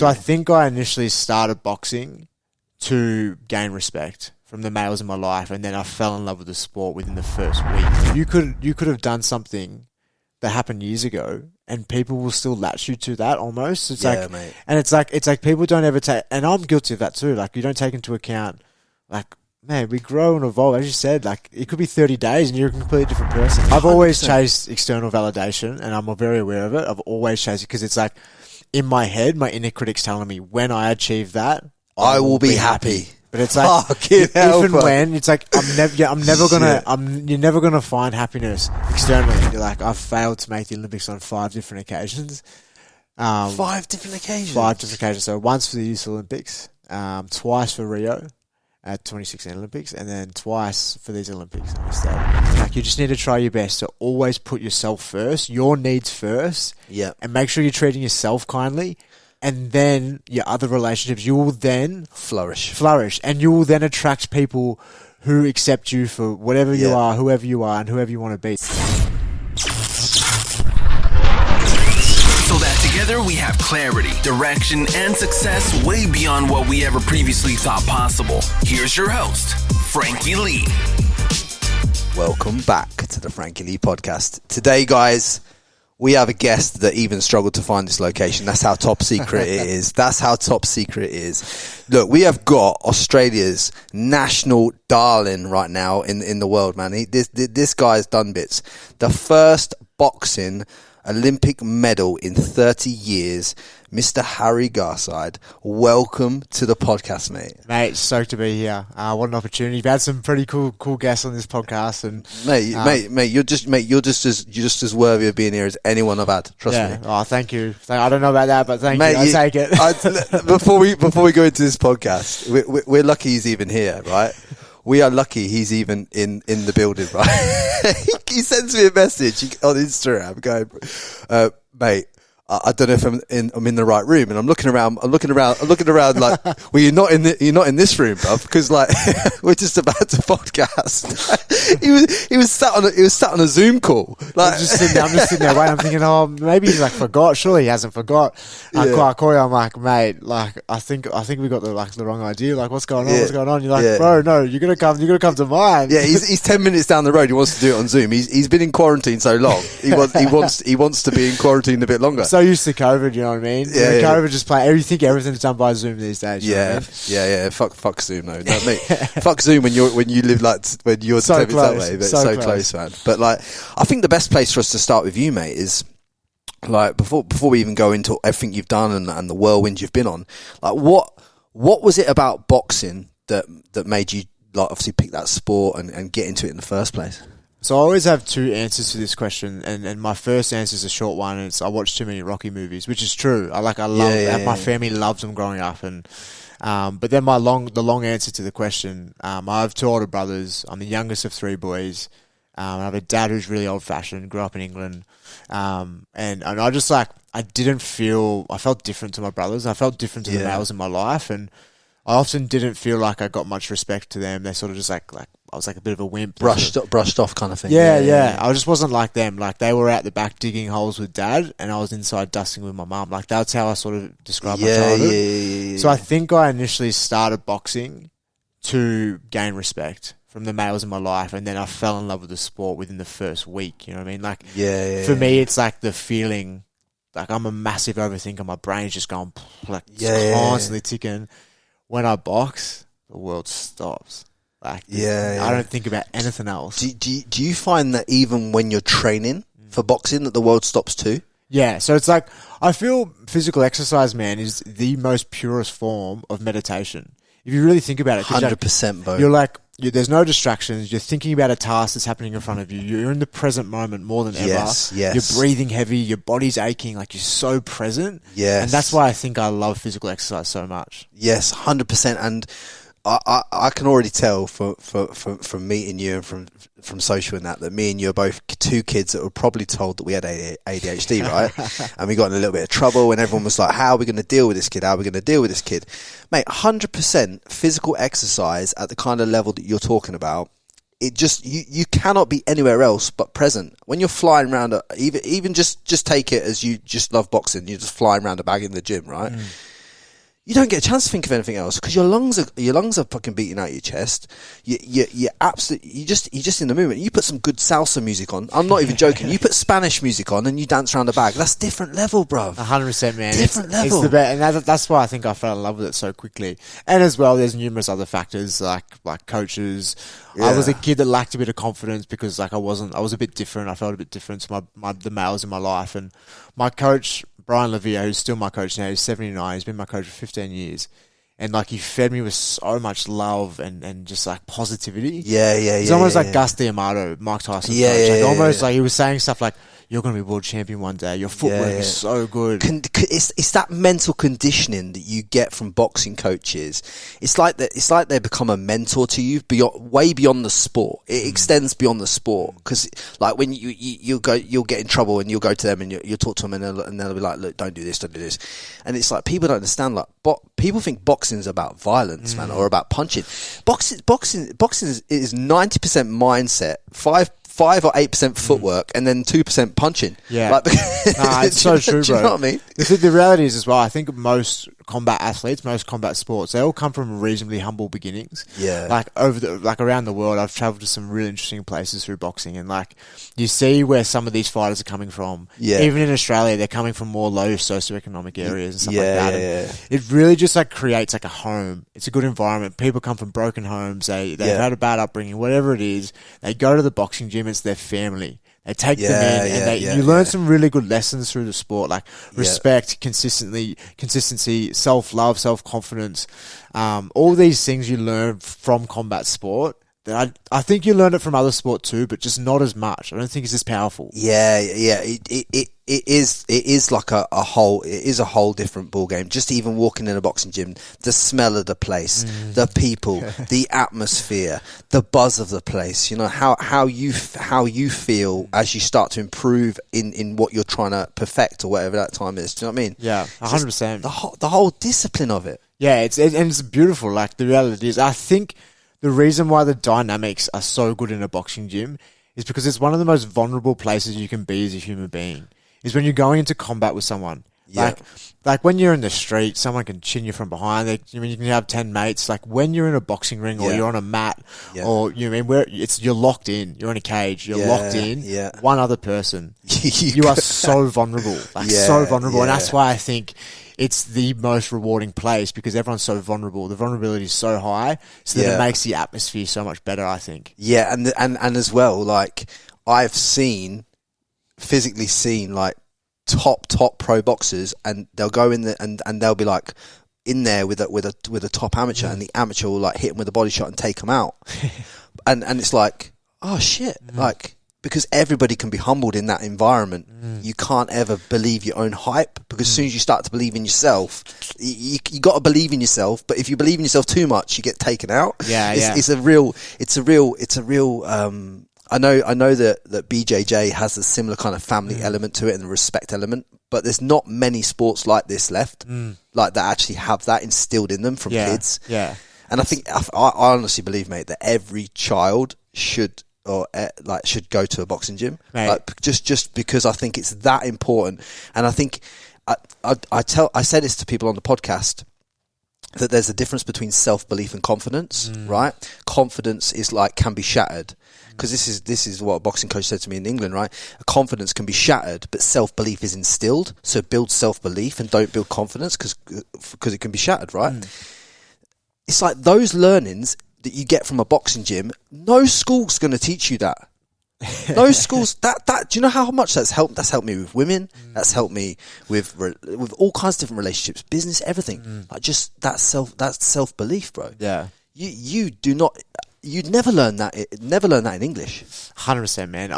So I think I initially started boxing to gain respect from the males in my life, and then I fell in love with the sport within the first week. You could have done something that happened years ago, and people will still latch you to that almost. It's mate. And it's like people don't ever take, and I'm guilty of that too. Like, you don't take into account, like, man, we grow and evolve. As you said, like, it could be 30 days and you're a completely different person. I've always 100%. chased external validation, and I'm very aware of it. I've always chased it because it's like, in my head, my inner critic's telling me, when I achieve that, I will be happy. But it's like, if and when, it's like, you're never gonna find happiness externally. You're like, I've failed to make the Olympics on 5 different occasions. 5 different occasions? 5 different occasions. So once for the Youth Olympics, twice for Rio at 2016 Olympics, and then twice for these Olympics. Like, you just need to try your best to always put yourself first, your needs first, and make sure you're treating yourself kindly. And then your other relationships, you will then flourish, and you will then attract people who accept you for whatever you are, whoever you are, and whoever you want to be. So that together we have clarity, direction, and success way beyond what we ever previously thought possible. Here's your host, Frankie Lee. Welcome back to the Frankie Lee podcast. Today, guys, we have a guest that even struggled to find this location. That's how top secret it is. That's how top secret it is. Look, we have got Australia's national darling right now in the world, man. This guy's done bits. The first boxing Olympic medal in 30 years, Mr. Harry Garside. Welcome to the podcast, mate. Mate, stoked to be here. What an opportunity. You've had some pretty cool guests on this podcast, and mate, you're just as worthy of being here as anyone I've had. Trust me. Oh, thank you. I don't know about that, but thank you. I take it. Before we go into this podcast, we're lucky he's even here, right? We are lucky he's even in the building, right? He sends me a message on Instagram going, mate, I don't know if I'm in the right room, and I'm looking around like, well, you're not in this room, bruv, because like we're just about to podcast. he was sat on a Zoom call. Like, I'm just sitting there waiting. I'm thinking, oh, maybe he forgot. Surely he hasn't forgot. I call you. I'm like, mate, like I think we got the wrong idea. Like, what's going on? What's going on? You're like, bro, no, you're gonna come to mine. Yeah, he's 10 minutes down the road. He wants to do it on Zoom. He's been in quarantine so long. He wants to be in quarantine a bit longer. So used to COVID, you know what I mean? Yeah, COVID just play. Everything's done by Zoom these days. Yeah, yeah. Fuck Zoom, though. No, mate. Fuck Zoom when you live like when you're so close, that way, but so close, man. But like, I think the best place for us to start with you, mate, is like before we even go into everything you've done and the whirlwind you've been on. Like, what was it about boxing that made you like obviously pick that sport and get into it in the first place? So I always have 2 answers to this question, and my first answer is a short one, and it's I watched too many Rocky movies, which is true. My family loved them growing up, and but then the long answer to the question, I have 2 older brothers. I'm the youngest of 3 boys. I have a dad who's really old fashioned, grew up in England, and I just I felt different to my brothers. I felt different to the males in my life, and I often didn't feel like I got much respect to them. They sort of just like I was like a bit of a wimp. Brushed off kind of thing. Yeah. I just wasn't like them. Like, they were out the back digging holes with dad, and I was inside dusting with my mum. Like, that's how I sort of describe my childhood. Yeah. So I think I initially started boxing to gain respect from the males in my life, and then I fell in love with the sport within the first week. You know what I mean? Like, for me, it's like the feeling, like I'm a massive overthinker. My brain's just going, like, constantly ticking. When I box, the world stops. Like, I don't think about anything else. Do you find that even when you're training for boxing, that the world stops too? Yeah, so it's like, I feel physical exercise, man, is the most purest form of meditation. If you really think about it. 100%, bro. You're like, there's no distractions. You're thinking about a task that's happening in front of you. You're in the present moment more than ever. Yes. You're breathing heavy. Your body's aching. Like, you're so present. Yes. And that's why I think I love physical exercise so much. Yes, 100%. And I can already tell from meeting you and from social and that me and you are both 2 kids that were probably told that we had ADHD, right? And we got in a little bit of trouble, and everyone was like, how are we going to deal with this kid? Mate, 100% physical exercise at the kind of level that you're talking about, it just, you cannot be anywhere else but present. When you're flying around, even just take it as you just love boxing, you're just flying around a bag in the gym, right? you don't get a chance to think of anything else because your lungs are fucking beating out your chest. You're absolutely, you're just in the moment. You put some good salsa music on. I'm not even joking. You put Spanish music on and you dance around the bag. That's different level, bruv. 100%, man. Different level. It's the best, and that's why I think I fell in love with it so quickly. And as well, there's numerous other factors like coaches. Yeah. I was a kid that lacked a bit of confidence because like I was a bit different. I felt a bit different to the males in my life, and my coach, Brian Levia, who's still my coach now, he's 79. He's been my coach for 15 years. And, like, he fed me with so much love and just, like, positivity. Yeah. It's almost like Gus D'Amato, Mike Tyson's coach. Like, he was saying stuff like, you're going to be world champion one day. Your footwork is so good. It's that mental conditioning that you get from boxing coaches. It's like they become a mentor to you way beyond the sport. It extends beyond the sport because, like, when you'll get in trouble and you'll go to them and you'll talk to them and they'll be like, look, don't do this, and it's like people don't understand. Like, people think boxing is about violence, man, or about punching. Boxing is 90% mindset, 5 or 8% footwork, and then 2% punching. Yeah, like, it's so true, bro. Do you know what I mean? The reality is as well. I think most combat athletes, most combat sports, they all come from reasonably humble beginnings. Yeah, like around the world, I've traveled to some really interesting places through boxing, and like you see where some of these fighters are coming from. Yeah, even in Australia, they're coming from more low socioeconomic areas and stuff like that. And it really just like creates like a home. It's a good environment. People come from broken homes. They've had a bad upbringing, whatever it is. They go to the boxing gym. It's their family. They take them in, and you learn some really good lessons through the sport, like respect, consistency, self-love, self-confidence. All these things you learn from combat sport. I think you learn it from other sport too, but just not as much. I don't think it's as powerful. Yeah. It is like a whole different ball game. Just even walking in a boxing gym, the smell of the place, the people, the atmosphere, the buzz of the place. You know how you feel as you start to improve in what you're trying to perfect or whatever that time is. Do you know what I mean? Yeah, 100%. The whole discipline of it. Yeah, it's beautiful. Like the reality is, I think the reason why the dynamics are so good in a boxing gym is because it's one of the most vulnerable places you can be as a human being. Is when you're going into combat with someone. Yeah. Like when you're in the street, someone can chin you from behind. You can have 10 mates. Like when you're in a boxing ring or you're on a mat or you're locked in. You're in a cage. You're locked in. Yeah. One other person. You are so vulnerable. So vulnerable. And that's why I think it's the most rewarding place because everyone's so vulnerable. The vulnerability is so high, so that it makes the atmosphere so much better, I think. Yeah, and as well, like I've physically seen like top pro boxers, and they'll go in there and they'll be like in there with a top amateur, and the amateur will like hit him with a body shot and take him out, and it's like, oh shit, like. Because everybody can be humbled in that environment. You can't ever believe your own hype because as soon as you start to believe in yourself, you got to believe in yourself. But if you believe in yourself too much, you get taken out. It's a real. I know that BJJ has a similar kind of family element to it and the respect element, but there's not many sports like this left, like that actually have that instilled in them from kids. Yeah, and I think I honestly believe, mate, that every child should go to a boxing gym, like just because I think it's that important. And I think I say this to people on the podcast that there's a difference between self-belief and confidence, right? Confidence is like can be shattered because this is what a boxing coach said to me in England, right? Confidence can be shattered, but self-belief is instilled. So build self-belief and don't build confidence because it can be shattered, right? It's like those learnings that you get from a boxing gym, no school's going to teach you that. No schools that do you know how much that's helped me with women, that's helped me with all kinds of different relationships, business, everything. Like just that self belief, bro. Yeah. You'd never learn that in English. 100%, man.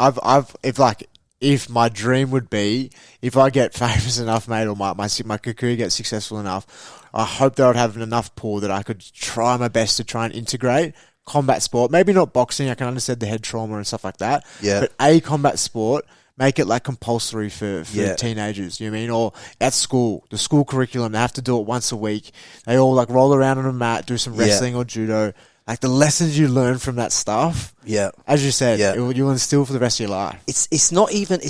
If my dream would be, if I get famous enough, mate, or my career gets successful enough, I hope that I'd have enough pool that I could try my best to try and integrate combat sport. Maybe not boxing, I can understand the head trauma and stuff like that. Yeah. But a combat sport, make it like compulsory for teenagers, you know what I mean? Or at school, the school curriculum, they have to do it once a week. They all like roll around on a mat, do some wrestling or judo. like the lessons you learn from that stuff. Yeah, as you said, yeah. You'll instill for the rest of your life. It's not even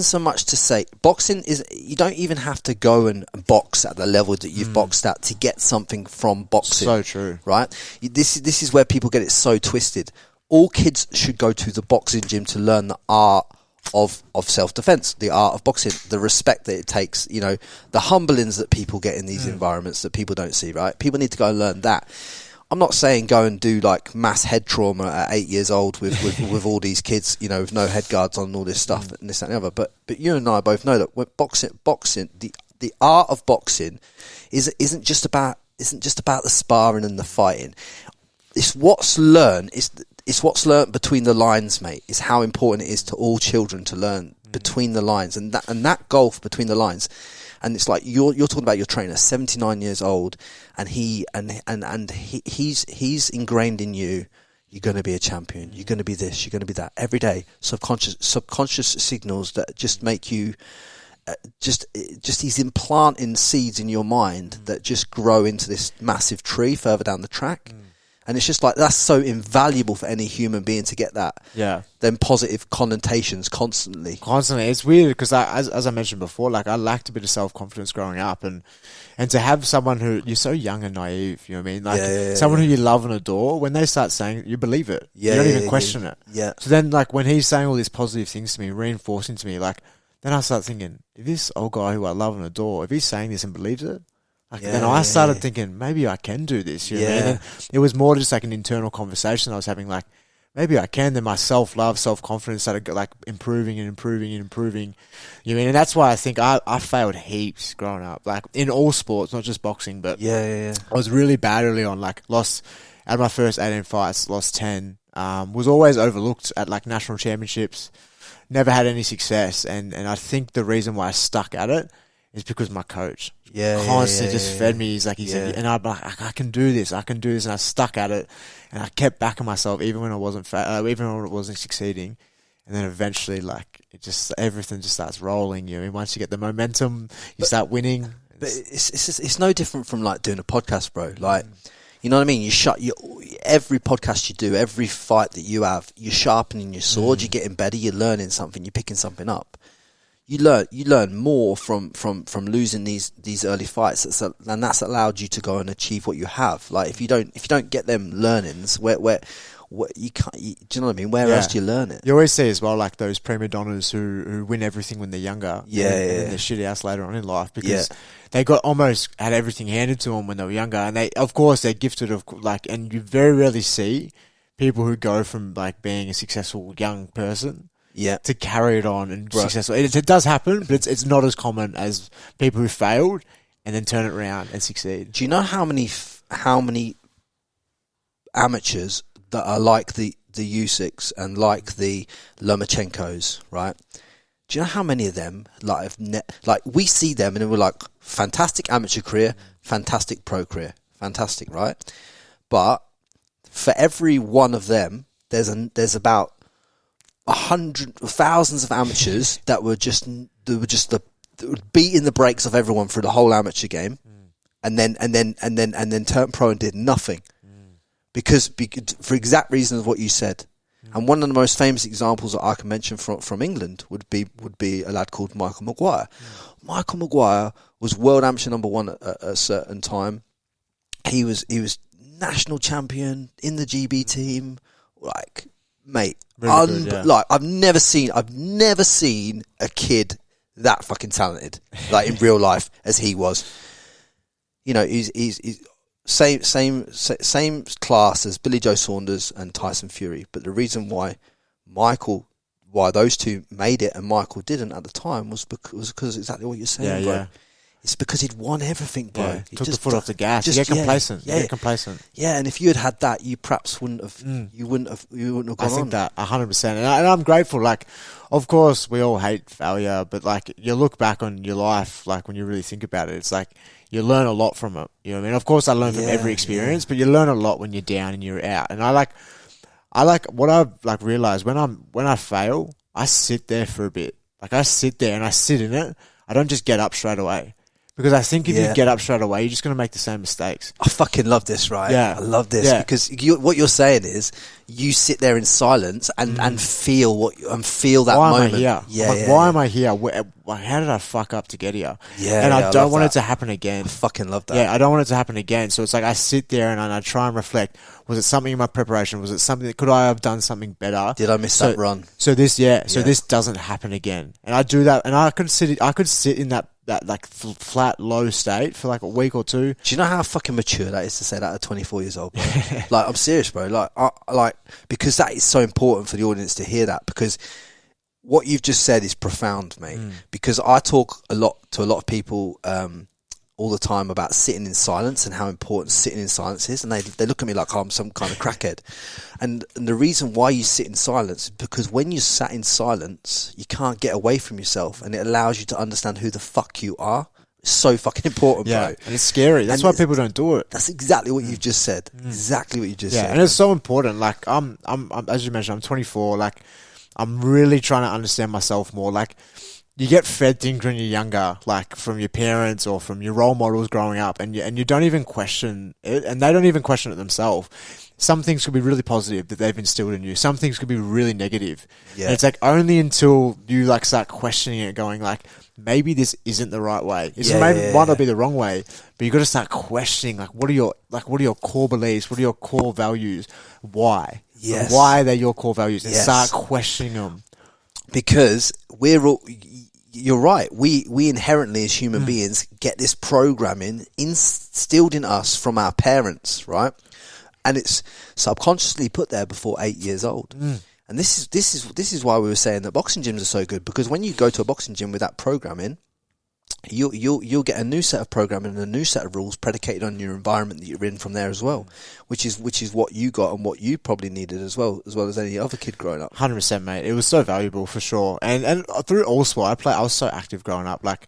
so much to say boxing is. You don't even have to go and box at the level that you've boxed at to get something from boxing. So true, right? This is where people get it so twisted. All kids should go to the boxing gym to learn the art of self-defense, the art of boxing, the respect that it takes, you know, the humblings that people get in these environments that people don't see, right? People need to go and learn that. I'm not saying go and do like mass head trauma at 8 years old with all these kids, you know, with no head guards on and all this stuff and this, that, and the other. But you and I both know that when boxing, the art of boxing isn't just about the sparring and the fighting. It's what's learned. It's what's learnt between the lines, mate. It's how important it is to all children to learn between the lines, and that gulf between the lines. And it's like you're talking about your trainer, 79 years old, and he's ingrained in you. You're going to be a champion. You're going to be this. You're going to be that every day. Subconscious signals that just make you. Just he's implanting seeds in your mind that just grow into this massive tree further down the track. And it's just like, that's so invaluable for any human being to get that. Yeah. Then positive connotations constantly. It's weird because as I mentioned before, like I lacked a bit of self-confidence growing up, and to have someone who, you're so young and naive, you know what I mean? Like someone who you love and adore, when they start saying it, you believe it. You don't even question it. Yeah. So then like when he's saying all these positive things to me, reinforcing to me, like then I start thinking, if this old guy who I love and adore, if he's saying this and believes it, then I started thinking, maybe I can do this. You know what I mean? And it was more just like an internal conversation I was having, like, maybe I can. Then my self-love, self-confidence started like improving. You know what I mean? And that's why I think I failed heaps growing up, like in all sports, not just boxing, but I was really bad early on, like lost, out of my first 18 fights, lost 10, was always overlooked at like national championships, never had any success. And I think the reason why I stuck at it is because my coach constantly just fed me. He's like, and I'm like, I can do this, and I stuck at it, and I kept backing myself even when I wasn't, even when it wasn't succeeding, and then eventually, like, everything just starts rolling. You know, and once you get the momentum, you start winning. But it's no different from like doing a podcast, bro. Like, you know what I mean? Every podcast you do, every fight that you have, you're sharpening your sword, you're getting better, you're learning something, you're picking something up. You learn more from losing these early fights, and that's allowed you to go and achieve what you have. Like if you don't get them learnings, where you can't, do you know what I mean? Where else do you learn it? You always see as well, like those prima donnas who win everything when they're younger, and they're shit house later on in life because they almost had everything handed to them when they were younger, and they're gifted and you very rarely see people who go from like being a successful young person to carry it on and successful. It does happen, but it's not as common as people who failed and then turn it around and succeed. Do you know how many amateurs that are like the Usyks and like the Lomachenkos, right? Do you know how many of them like we see them and we're like, fantastic amateur career, fantastic pro career, fantastic, right? But for every one of them, there's about thousands of amateurs that were just beating the brakes off everyone through the whole amateur game, and then turned pro and did nothing because for exact reasons of what you said. And one of the most famous examples that I can mention from England would be a lad called Michael Maguire. Michael Maguire was world amateur number one at a certain time. He was national champion in the GB team, like. Mate, really good, like I've never seen a kid that fucking talented, like in real life as he was. You know, he's same class as Billy Joe Saunders and Tyson Fury. But the reason why those two made it and Michael didn't at the time was because exactly what you're saying, bro. It's because he'd won everything, bro. Yeah, took the foot off the gas. You get complacent. Yeah, and if you had had that, you perhaps wouldn't have. You wouldn't have gone on. I think that 100%, and I'm grateful. Like, of course, we all hate failure, but like you look back on your life, like when you really think about it, it's like you learn a lot from it. You know what I mean? Of course, I learn from every experience, but you learn a lot when you're down and you're out. And I like what I've like realized when I fail, I sit there for a bit. Like I sit there and I sit in it. I don't just get up straight away. Because I think if you get up straight away, you're just going to make the same mistakes. I fucking love this, right? Yeah. I love this because what you're saying is you sit there in silence and feel that moment. Why am I here? How did I fuck up to get here? Yeah, and I don't want it to happen again. I fucking love that. Yeah, I don't want it to happen again. So it's like I sit there and I try and reflect. Was it something in my preparation? Was it something? Could I have done something better? Did I miss that run? So this doesn't happen again. And I do that, and I could sit in that like flat low state for like a week or two. Do you know how fucking mature that is to say that at 24 years old, bro? Like, I'm serious, bro. Like, because that is so important for the audience to hear that, because what you've just said is profound, mate. Because I talk to a lot of people all the time about sitting in silence and how important sitting in silence is, and they look at me like I'm some kind of crackhead. And the reason why you sit in silence is because when you sat in silence, you can't get away from yourself, and it allows you to understand who the fuck you are. It's so fucking important, bro. And it's scary. That's why people don't do it. That's exactly what you've just said. Exactly what you just said. Yeah, and it's so important. Like, I'm as you mentioned, I'm 24. Like, I'm really trying to understand myself more. Like, you get fed things when you're younger, like from your parents or from your role models growing up, and you don't even question it, and they don't even question it themselves. Some things could be really positive that they've instilled in you. Some things could be really negative. Yeah. And it's like only until you like start questioning it, going like, maybe this isn't the right way. Might not be the wrong way, but you got to start questioning like, what are your core beliefs? What are your core values? Why? Yes. Why are they your core values? And start questioning them. Because you're right. We inherently as human beings get this programming instilled in us from our parents, right? And it's subconsciously put there before 8 years old. And this is why we were saying that boxing gyms are so good, because when you go to a boxing gym with that programming, you'll get a new set of programming and a new set of rules predicated on your environment that you're in from there as well, which is what you got and what you probably needed as well as any other kid growing up. 100%, mate. It was so valuable for sure. And through all sport, I was so active growing up. Like,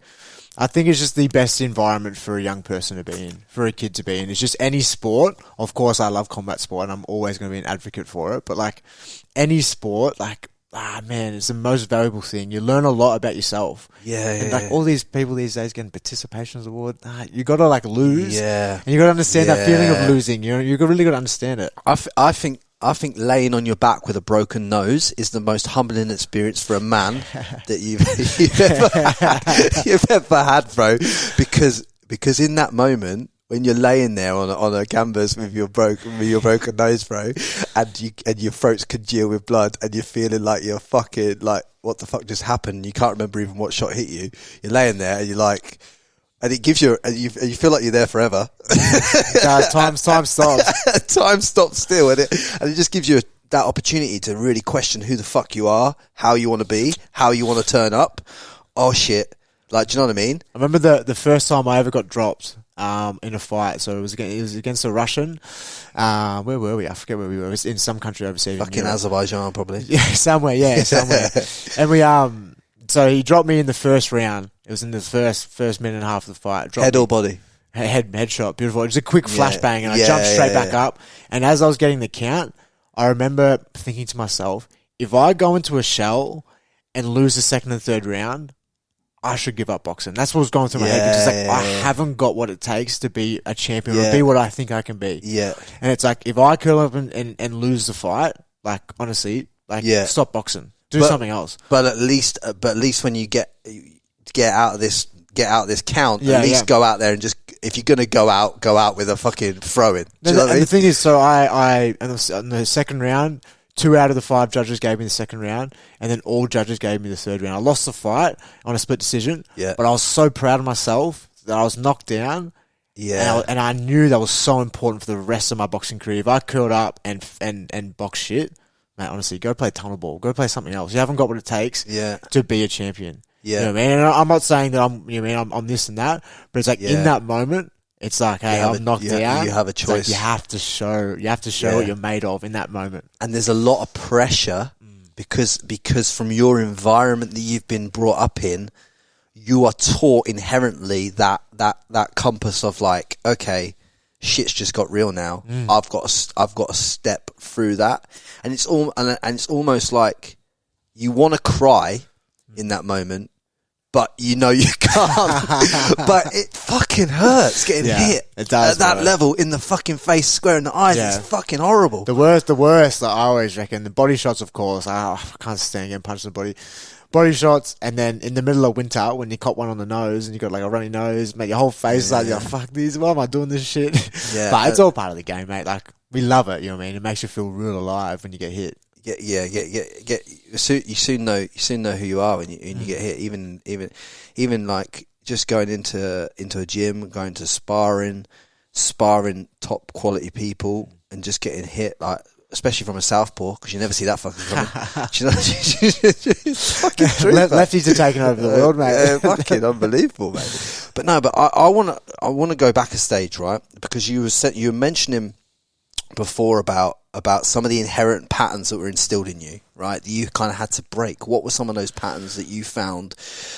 I think it's just the best environment for a young person to be in, for a kid to be in. It's just any sport. Of course, I love combat sport and I'm always going to be an advocate for it. But like any sport, like, man, it's the most valuable thing. You learn a lot about yourself. And like all these people these days getting participations award, you got to like lose. And you got to understand that feeling of losing. You really got to understand it. I think laying on your back with a broken nose is the most humbling experience for a man that you've ever had, bro. Because in that moment, when you're laying there on a canvas with your broken nose, bro, and your throat's congealed with blood, and you're feeling like you're fucking like, what the fuck just happened? You can't remember even what shot hit you. You're laying there, and you're like. And it gives you, and you feel like you're there forever. Time stops. Time stops still, and it just gives you that opportunity to really question who the fuck you are, how you want to be, how you want to turn up. Oh shit! Like, do you know what I mean? I remember the first time I ever got dropped in a fight. So it was against a Russian. Where were we? I forget where we were. It was in some country overseas. Fucking Azerbaijan, probably. Yeah, somewhere. And we so he dropped me in the first round. It was in the first minute and a half of the fight. Head or body? Headshot. Beautiful. It was a quick flashbang, and I jumped straight back up. And as I was getting the count, I remember thinking to myself, if I go into a shell and lose the second and third round, I should give up boxing. That's what was going through my head. Because it's like, I haven't got what it takes to be a champion or be what I think I can be. And it's like, if I curl up and lose the fight, like, honestly, like, stop boxing. Do something else. But at least when you get out of this count, at least go out there and just, if you're gonna go out with a fucking throw-in. The thing is, so I in the second round, 2 out of the 5 judges gave me the second round, and then all judges gave me the third round. I lost the fight on a split decision, but I was so proud of myself that I was knocked down. And I knew that was so important for the rest of my boxing career. If I curled up and box shit, mate, honestly, go play tunnel ball. Go play something else. You haven't got what it takes to be a champion. You know what I mean? And I'm not saying that I'm this and that, but it's like in that moment, it's like, hey, I'm knocked out. You have a choice. Like you have to show what you're made of in that moment. And there's a lot of pressure because from your environment that you've been brought up in, you are taught inherently that compass of like, okay, shit's just got real now. I've got to step through that, and it's almost like you want to cry in that moment, but you know you can't. But it fucking hurts getting hit it does, at that level in the fucking face, square in the eyes. It's fucking horrible. The worst, like, I always reckon, the body shots, of course. I can't stand getting punched in the body. Body shots, and then in the middle of winter, when you caught one on the nose and you got like a runny nose, mate, your whole face is like, you're like, fuck this, why am I doing this shit? Yeah, but it's all part of the game, mate. Like, we love it, you know what I mean? It makes you feel real alive when you get hit. Yeah. You soon know who you are when you get hit. Even like just going into a gym, going to sparring top quality people, and just getting hit, like, especially from a southpaw, because you never see that fucking coming. It's fucking true. Lefties are taking over the world, mate. Fucking unbelievable, mate. But no, but I want to go back a stage, right? Because you were mentioning before about some of the inherent patterns that were instilled in you, right? That you kind of had to break. What were some of those patterns that you found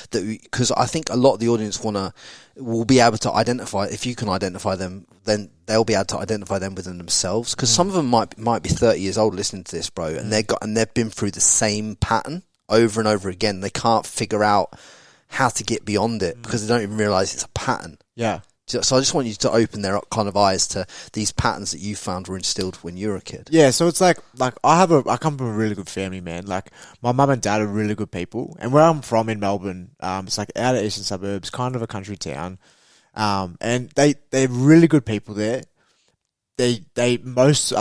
because I think a lot of the audience will be able to identify, if you can identify them, then they'll be able to identify them within themselves. Because some of them might be 30 years old listening to this, bro, and they've been through the same pattern over and over again. They can't figure out how to get beyond it because they don't even realize it's a pattern. Yeah. So I just want you to open their kind of eyes to these patterns that you found were instilled when you were a kid. Yeah, so it's like I come from a really good family, man. Like, my mum and dad are really good people, and where I'm from in Melbourne, it's like out of eastern suburbs, kind of a country town, and they're really good people there. A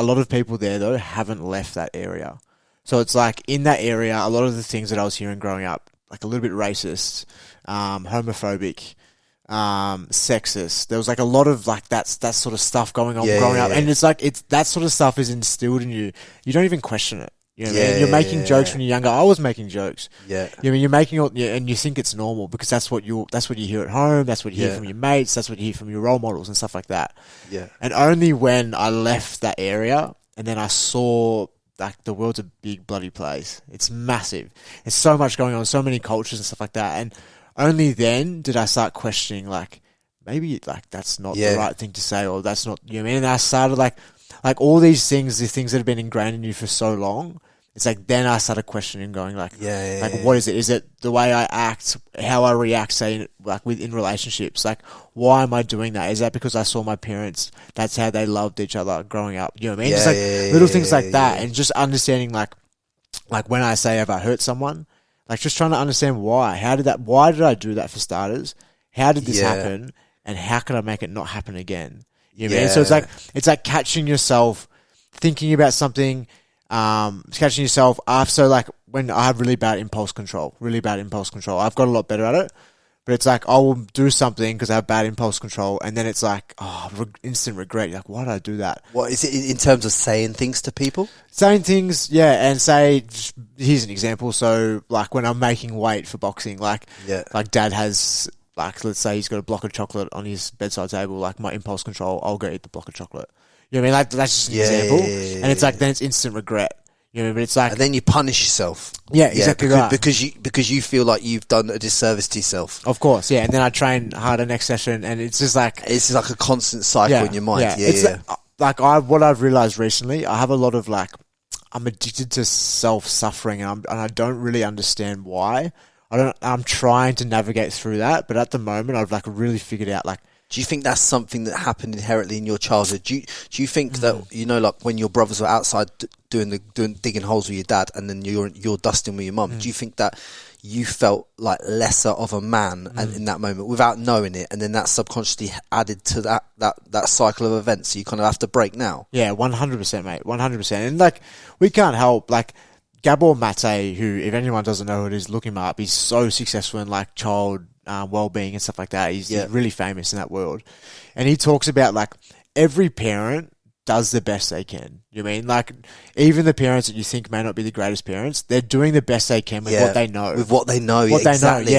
lot of people there though haven't left that area, so it's like in that area, a lot of the things that I was hearing growing up, like a little bit racist, homophobic, sexist. There was like a lot of like that sort of stuff going on growing up, and it's like that sort of stuff is instilled in you. You don't even question it. You know what I mean? You're making jokes when you're younger. I was making jokes. Yeah. You know, I mean, you're making and you think it's normal because that's what you hear at home. That's what you hear from your mates. That's what you hear from your role models and stuff like that. Yeah. And only when I left that area and then I saw, like, the world's a big bloody place. It's massive. There's so much going on, so many cultures and stuff like that. And only then did I start questioning, like, maybe, like, that's not the right thing to say, or that's not, you know what I mean? And I started, like all these things, the things that have been ingrained in you for so long, it's like, then I started questioning, going like, what is it? Is it the way I act, how I react, say, like, in relationships? Like, why am I doing that? Is that because I saw my parents, that's how they loved each other growing up? You know what I mean? Just like little things like that, and just understanding, like when I say, have I hurt someone? Like, just trying to understand why. Why did I do that, for starters? How did this happen? And how can I make it not happen again? You know what I mean? So it's like catching yourself thinking about something, catching yourself after. So, like, when I have really bad impulse control, I've got a lot better at it. But it's like, I will do something because I have bad impulse control, and then it's like, instant regret. You're like, why did I do that? What is it in terms of saying things to people? Saying things, and say, here's an example. So, like, when I'm making weight for boxing, like Dad has, like, let's say he's got a block of chocolate on his bedside table, like, my impulse control, I'll go eat the block of chocolate. You know what I mean? Like, that's just an example. And it's like, then it's instant regret. You know, but it's like, and then you punish yourself. Yeah, exactly right. Because you feel like you've done a disservice to yourself. Of course, yeah. And then I train harder next session, and it's just like, it's like a constant cycle in your mind. Like what I've realized recently, I have a lot of, like, I'm addicted to self-suffering, and I don't really understand why. I'm trying to navigate through that, but at the moment, I've, like, really figured out, like, do you think that's something that happened inherently in your childhood? Do you think that, you know, like, when your brothers were outside digging holes with your dad, and then you're dusting with your mum, do you think that you felt like lesser of a man and in that moment without knowing it, and then that subconsciously added to that cycle of events, so you kind of have to break now? Yeah, 100%, mate, 100%. And, like, we can't help, like, Gabor Mate, who, if anyone doesn't know who it is, look him up. He's so successful in, like, child well-being and stuff like that. He's really famous in that world. And he talks about, like, every parent does the best they can. You know what I mean? Like, even the parents that you think may not be the greatest parents, they're doing the best they can with what they know. With what they know, exactly.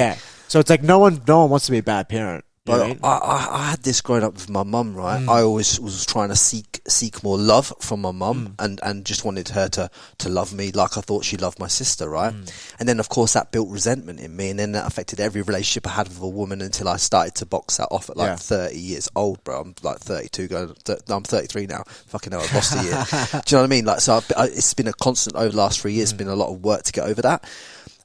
So it's like, no one wants to be a bad parent. But I had this growing up with my mum, right? I always was trying to seek more love from my mum, and just wanted her to love me like I thought she loved my sister, right? And then, of course, that built resentment in me, and then that affected every relationship I had with a woman until I started to box that off at, like, 30 years old, bro. I'm like 32, I'm 33 now. Fucking hell, I lost a year. Do you know what I mean? Like, so it's been a constant over the last 3 years. It's been a lot of work to get over that.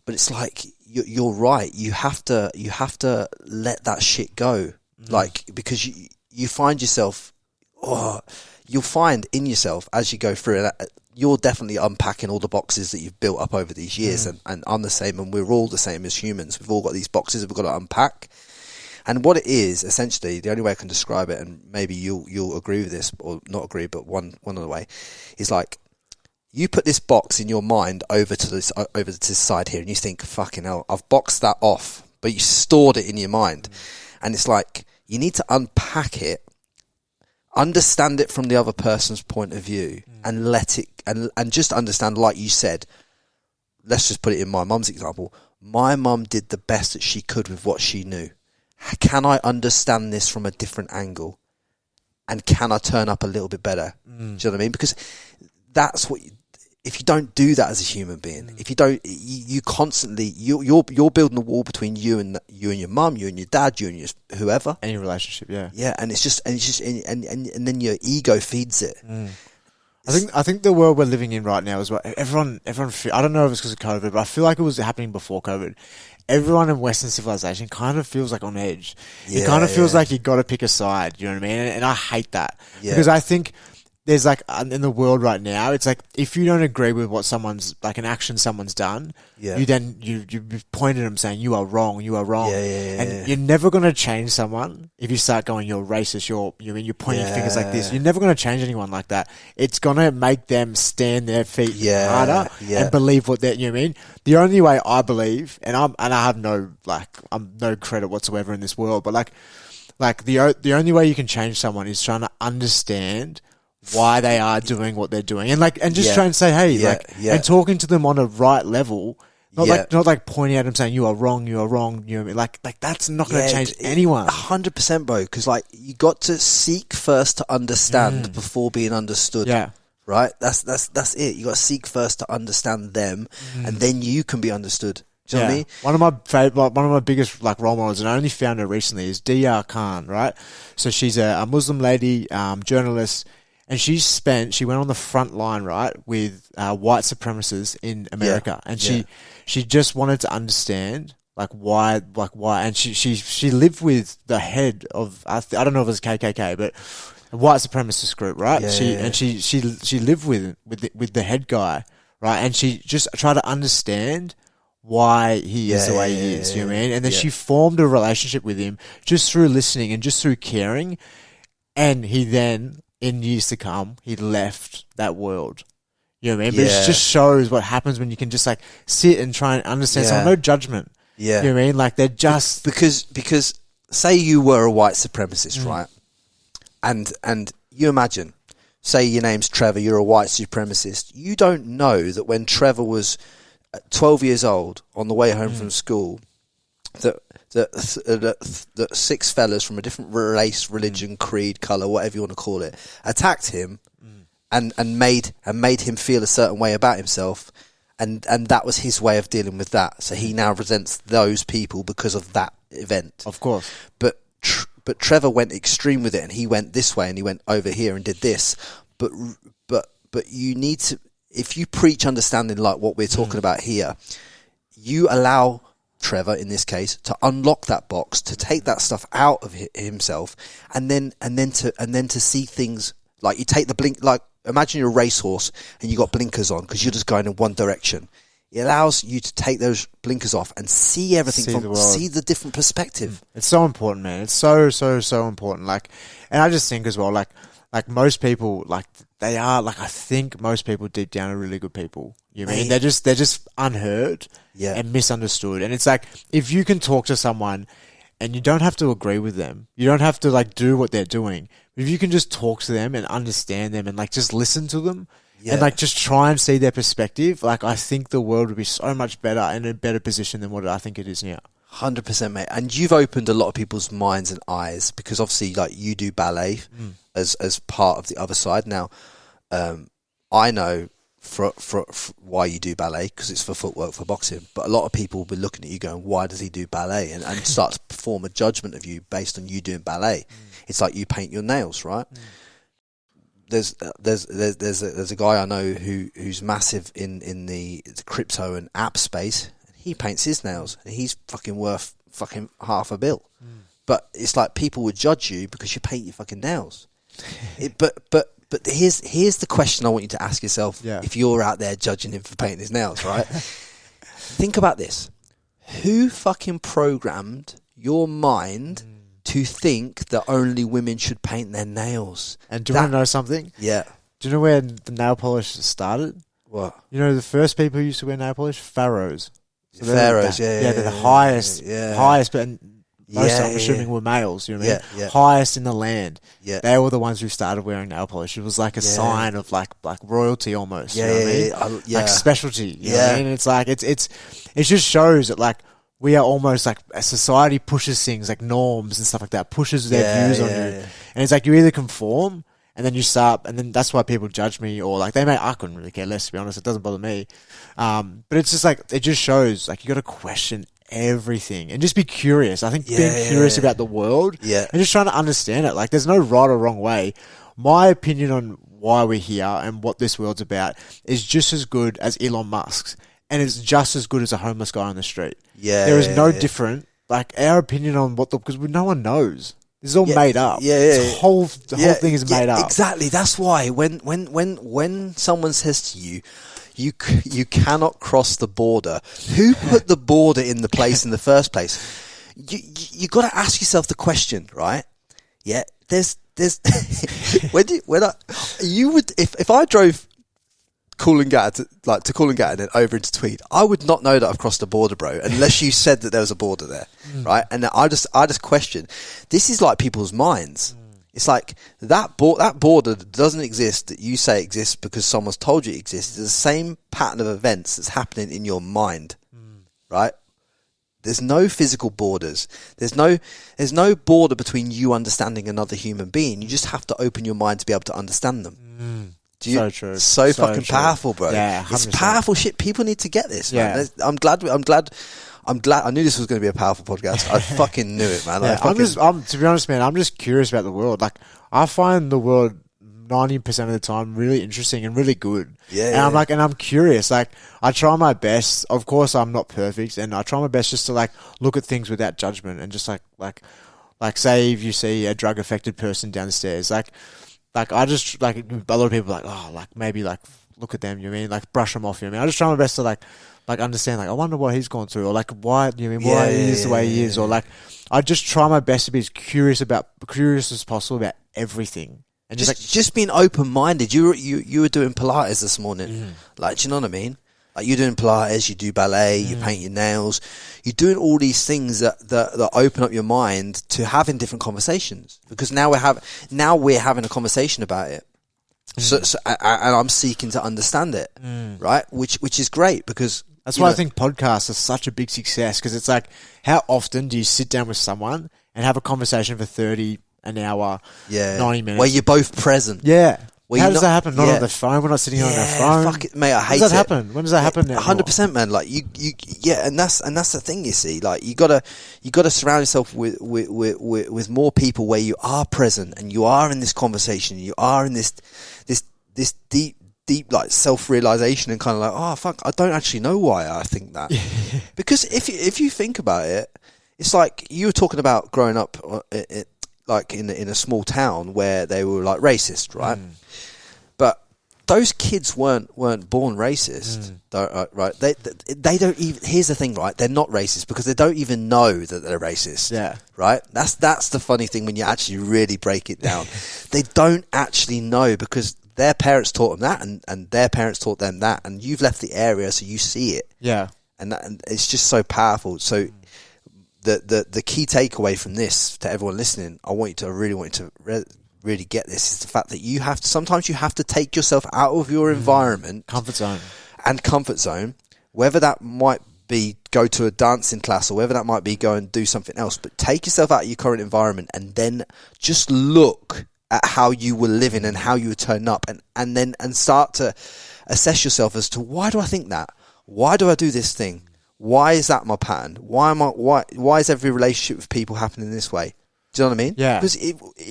But it's like, you're right. You have to let that shit go. Like, because you find yourself, you'll find in yourself as you go through it, you're definitely unpacking all the boxes that you've built up over these years. And I'm the same, and we're all the same as humans. We've all got these boxes that we've got to unpack. And what it is, essentially, the only way I can describe it, and maybe you'll agree with this, or not agree, but one other way, is like, you put this box in your mind over to this side here, and you think, fucking hell, I've boxed that off, but you stored it in your mind. And it's like, you need to unpack it, understand it from the other person's point of view, and let it, and just understand, like you said, let's just put it in my mum's example. My mum did the best that she could with what she knew. Can I understand this from a different angle? And can I turn up a little bit better? Do you know what I mean? Because that's what, if you don't do that as a human being, if you don't, you constantly, you're building a wall between you and your mum, you and your dad, you and your whoever. Any relationship, yeah. Yeah, and then your ego feeds it. I think the world we're living in right now is what everyone. I don't know if it's because of COVID, but I feel like it was happening before COVID. Everyone in Western civilization kind of feels like on edge. It kind of feels like you got to pick a side. You know what I mean? And I hate that because I think there's like in the world right now, it's like if you don't agree with what someone's like an action someone's done, you then you point at them saying you are wrong, and you're never going to change someone if you start going you're racist, you're pointing fingers like this. You're never going to change anyone like that. It's going to make them stand their feet harder and believe what they, you know what I mean? The only way I believe, and I have no credit whatsoever in this world, but like the only way you can change someone is trying to understand why they are doing what they're doing, and just try and say, hey, and talking to them on a right level, not like pointing at them saying you are wrong, you know what I mean? Like that's not going to change anyone. 100%, bro. Because like you got to seek first to understand before being understood. Yeah, right. That's it. You got to seek first to understand them, and then you can be understood. Do you know what I mean? One of my biggest like role models, and I only found her recently, is Dr. Khan. Right, so she's a Muslim lady, journalist. And she went on the front line, right, with white supremacists in America, and she just wanted to understand why, and she lived with the head of I don't know if it was KKK, but a white supremacist group, right? She lived with the head guy, right, and she just tried to understand why he is the way he is, you know what I mean? And then she formed a relationship with him just through listening and just through caring, and he then, in years to come, he left that world. You know what I mean? But it just shows what happens when you can just like sit and try and understand someone. No judgment. Yeah. You know what I mean? Like they're just... Because say you were a white supremacist, right? And you imagine, say your name's Trevor, you're a white supremacist. You don't know that when Trevor was 12 years old on the way home from school, that six fellas from a different race, religion, creed, colour, whatever you want to call it, attacked him and made him feel a certain way about himself, and that was his way of dealing with that. So he now resents those people because of that event. Of course. But Trevor went extreme with it, and he went this way and he went over here and did this. But you need to, if you preach understanding like what we're talking about here, you allow Trevor, in this case, to unlock that box, to take that stuff out of himself, and then to see things like you take the blink. Like imagine you're a racehorse and you got blinkers on because you're just going in one direction. It allows you to take those blinkers off and see everything see the different perspective. It's so important, man. It's so important. Like, and I just think as well, like most people, like they are, like I think most people deep down are really good people. You know what I mean? They're just unheard and misunderstood. And it's like, if you can talk to someone and you don't have to agree with them, you don't have to like do what they're doing, but if you can just talk to them and understand them and like just listen to them and like just try and see their perspective, like I think the world would be so much better and in a better position than what I think it is now. 100%, mate. And you've opened a lot of people's minds and eyes because obviously like you do ballet as part of the other side. Now, I know for why you do ballet, because it's for footwork for boxing, but a lot of people will be looking at you going, why does he do ballet, and start to form a judgment of you based on you doing ballet. It's like you paint your nails, right? There's a guy I know who's massive in the crypto and app space. he paints his nails and he's fucking worth fucking $500 million. But it's like people would judge you because you paint your fucking nails. But here's the question I want you to ask yourself if you're out there judging him for painting his nails, right? Think about this. Who fucking programmed your mind to think that only women should paint their nails? And do you want to know something? Yeah. Do you know where the nail polish started? What? You know the first people who used to wear nail polish? Pharaohs. So Pharaohs, they're the highest, but most I'm assuming were males, you know what I mean? Highest in the land. Yeah. They were the ones who started wearing nail polish. It was like a sign of like royalty almost. You know what I mean? Like specialty. You know what I mean? It's like it just shows that like we are almost like a society pushes things like norms and stuff like that, pushes their views on you. And it's like you either conform and then you start, and then that's why people judge me, or like I couldn't really care less, to be honest. It doesn't bother me. But it's just like, it just shows like you got to question everything and just be curious. I think being curious about the world and just trying to understand it. Like there's no right or wrong way. My opinion on why we're here and what this world's about is just as good as Elon Musk's, and it's just as good as a homeless guy on the street. There is no different. Like our opinion on because no one knows. This is all made up. The whole thing is made up. Exactly. That's why when someone says to you, you cannot cross the border. Who put the border in the place in the first place? You got to ask yourself the question, right? Yeah. There's if I drove Coolangatta to Coolangatta and then over into Tweed, I would not know that I've crossed the border, bro, unless you said that there was a border there, right? And I just question. This is like people's minds. It's like that border that doesn't exist, that you say exists because someone's told you it exists, is the same pattern of events that's happening in your mind, right? There's no physical borders. There's no border between you understanding another human being. You just have to open your mind to be able to understand them. So true. So fucking true. Powerful, bro. Yeah, 100%. It's powerful shit. People need to get this, man. I'm glad. I knew this was going to be a powerful podcast. I fucking knew it, man. To be honest, man, I'm just curious about the world. Like, I find the world 90% of the time really interesting and really good. And I'm curious. Like, I try my best. Of course, I'm not perfect, and I try my best just to like look at things without judgment and just like say if you see a drug affected person down the stairs, like I just like a lot of people are like, oh, like maybe like look at them. You know what I mean, like brush them off. You know what I mean, I just try my best to like understand, like, I wonder what he's gone through, or like why, you know what I mean, why he is the way he is, or like I just try my best to be as curious as possible about everything, and just being open minded. You were doing Pilates this morning, like, do you know what I mean? Like, you're doing Pilates, you do ballet, you paint your nails, you're doing all these things that open up your mind to having different conversations, because now we're having a conversation about it. So and I'm seeking to understand it, right? Which is great, because that's why I think podcasts are such a big success, because it's like, how often do you sit down with someone and have a conversation for 30 an hour, 90 minutes, where you're both present? How does that happen? Not on the phone. We're not sitting on our phone. Fuck it, mate. I hate it. When does that happen? When does that happen? 100%, man. Like and that's the thing. You see, like you gotta surround yourself with more people where you are present and you are in this conversation. You are in this deep like self-realization, and kind of like, oh fuck, I don't actually know why I think that. Because if you think about it, it's like you were talking about growing up like in a small town where they were like racist, right? But those kids weren't born racist, right? They don't even. Here's the thing, right? They're not racist because they don't even know that they're racist. Right. That's the funny thing when you actually really break it down. They don't actually know because their parents taught them that, and their parents taught them that, and you've left the area, so you see it. And it's just so powerful. So. The key takeaway from this to everyone listening, I really want you to really get this, is the fact that sometimes you have to take yourself out of your environment, comfort zone, whether that might be go to a dancing class, or whether that might be go and do something else, but take yourself out of your current environment and then just look at how you were living and how you were turning up, and start to assess yourself as to, why do I think that? Why do I do this thing? Why is that my pattern? Why is every relationship with people happening this way? Do you know what I mean? Yeah. Because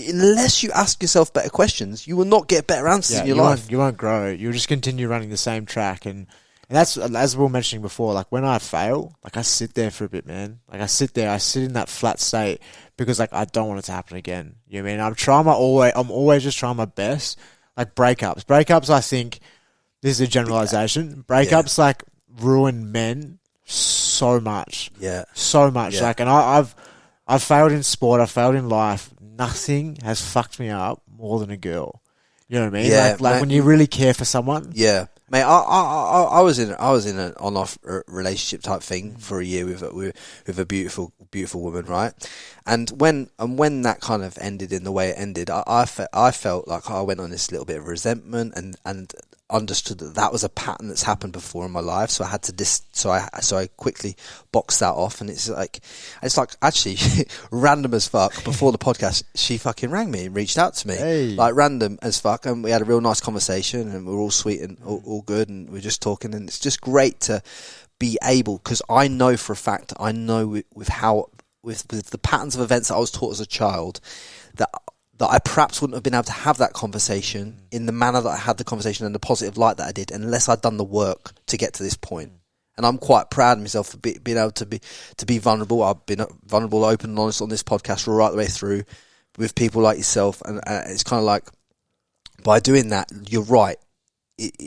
unless you ask yourself better questions, you will not get better answers in your life. You won't grow. You'll just continue running the same track, and And that's, as we were mentioning before, like when I fail, like I sit there for a bit, man. Like I sit in that flat state because like I don't want it to happen again. You know what I mean? I'm always just trying my best. Like breakups, I think this is a generalization. Breakups like ruin men so much. Yeah. So much. Yeah. Like, and I've failed in sport, I've failed in life. Nothing has fucked me up more than a girl. You know what I mean? Yeah, like when you really care for someone. Yeah. Mate, I was in an on-off relationship type thing for a year with a beautiful woman, right? And when that kind of ended in the way it ended, I felt like I went on this little bit of resentment and understood that was a pattern that's happened before in my life. So I had to so I quickly boxed that off. And it's like actually random as fuck. Before the podcast, she fucking rang me and reached out to me, like random as fuck, and we had a real nice conversation, and we were all sweet and all good, and we were just talking. And it's just great to be able, because I know for a fact, I know with the patterns of events that I was taught as a child, that I perhaps wouldn't have been able to have that conversation in the manner that I had the conversation and the positive light that I did, unless I'd done the work to get to this point. And I'm quite proud of myself for being able to be vulnerable. I've been vulnerable, open and honest on this podcast right the way through with people like yourself. And it's kind of like, by doing that, you're right.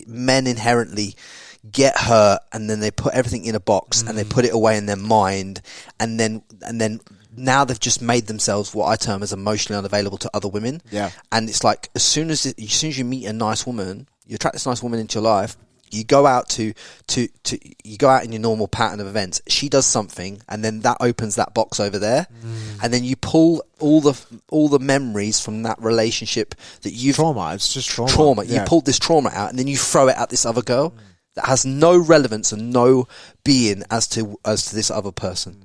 Men inherently get hurt, and then they put everything in a box and they put it away in their mind, and then now they've just made themselves what I term as emotionally unavailable to other women. Yeah. And it's like, as soon as you meet a nice woman, you attract this nice woman into your life, you go out you go out in your normal pattern of events. She does something, and then that opens that box over there, and then you pull all the memories from that relationship that you've It's just trauma. Yeah. You pulled this trauma out, and then you throw it at this other girl that has no relevance and no being as to this other person.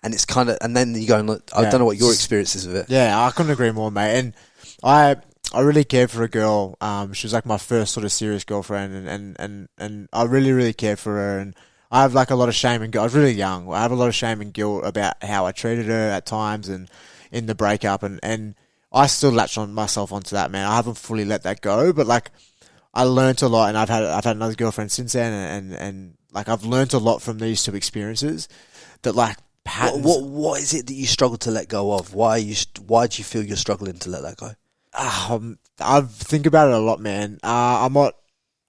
And it's kind of, and then you go and look, I don't know what your experience is with it. Yeah, I couldn't agree more, mate. And I really cared for a girl. She was like my first sort of serious girlfriend, and I really, really cared for her. And I have like a lot of shame and guilt. I was really young. I have a lot of shame and guilt about how I treated her at times and in the breakup. And I still latched myself onto that, man. I haven't fully let that go, but like I learned a lot, and I've had another girlfriend since then, and like I've learned a lot from these two experiences. That like. What is it that you struggle to let go of? Why do you feel you're struggling to let that go? I think about it a lot, man. I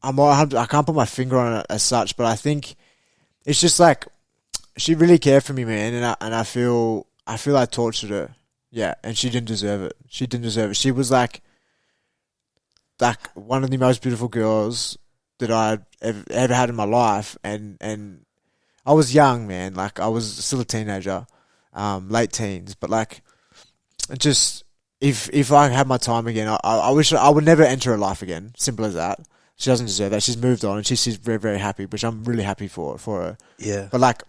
can't put my finger on it as such, but I think it's just like she really cared for me, man, and I feel I tortured her. Yeah, and she didn't deserve it. She was like one of the most beautiful girls that I'd ever had in my life, and I was young, man. Like I was still a teenager, late teens. But like, just if I had my time again, I wish I would never enter her life again. Simple as that. She doesn't deserve that. She's moved on, and she's very, very happy, which I'm really happy for her. Yeah. But like,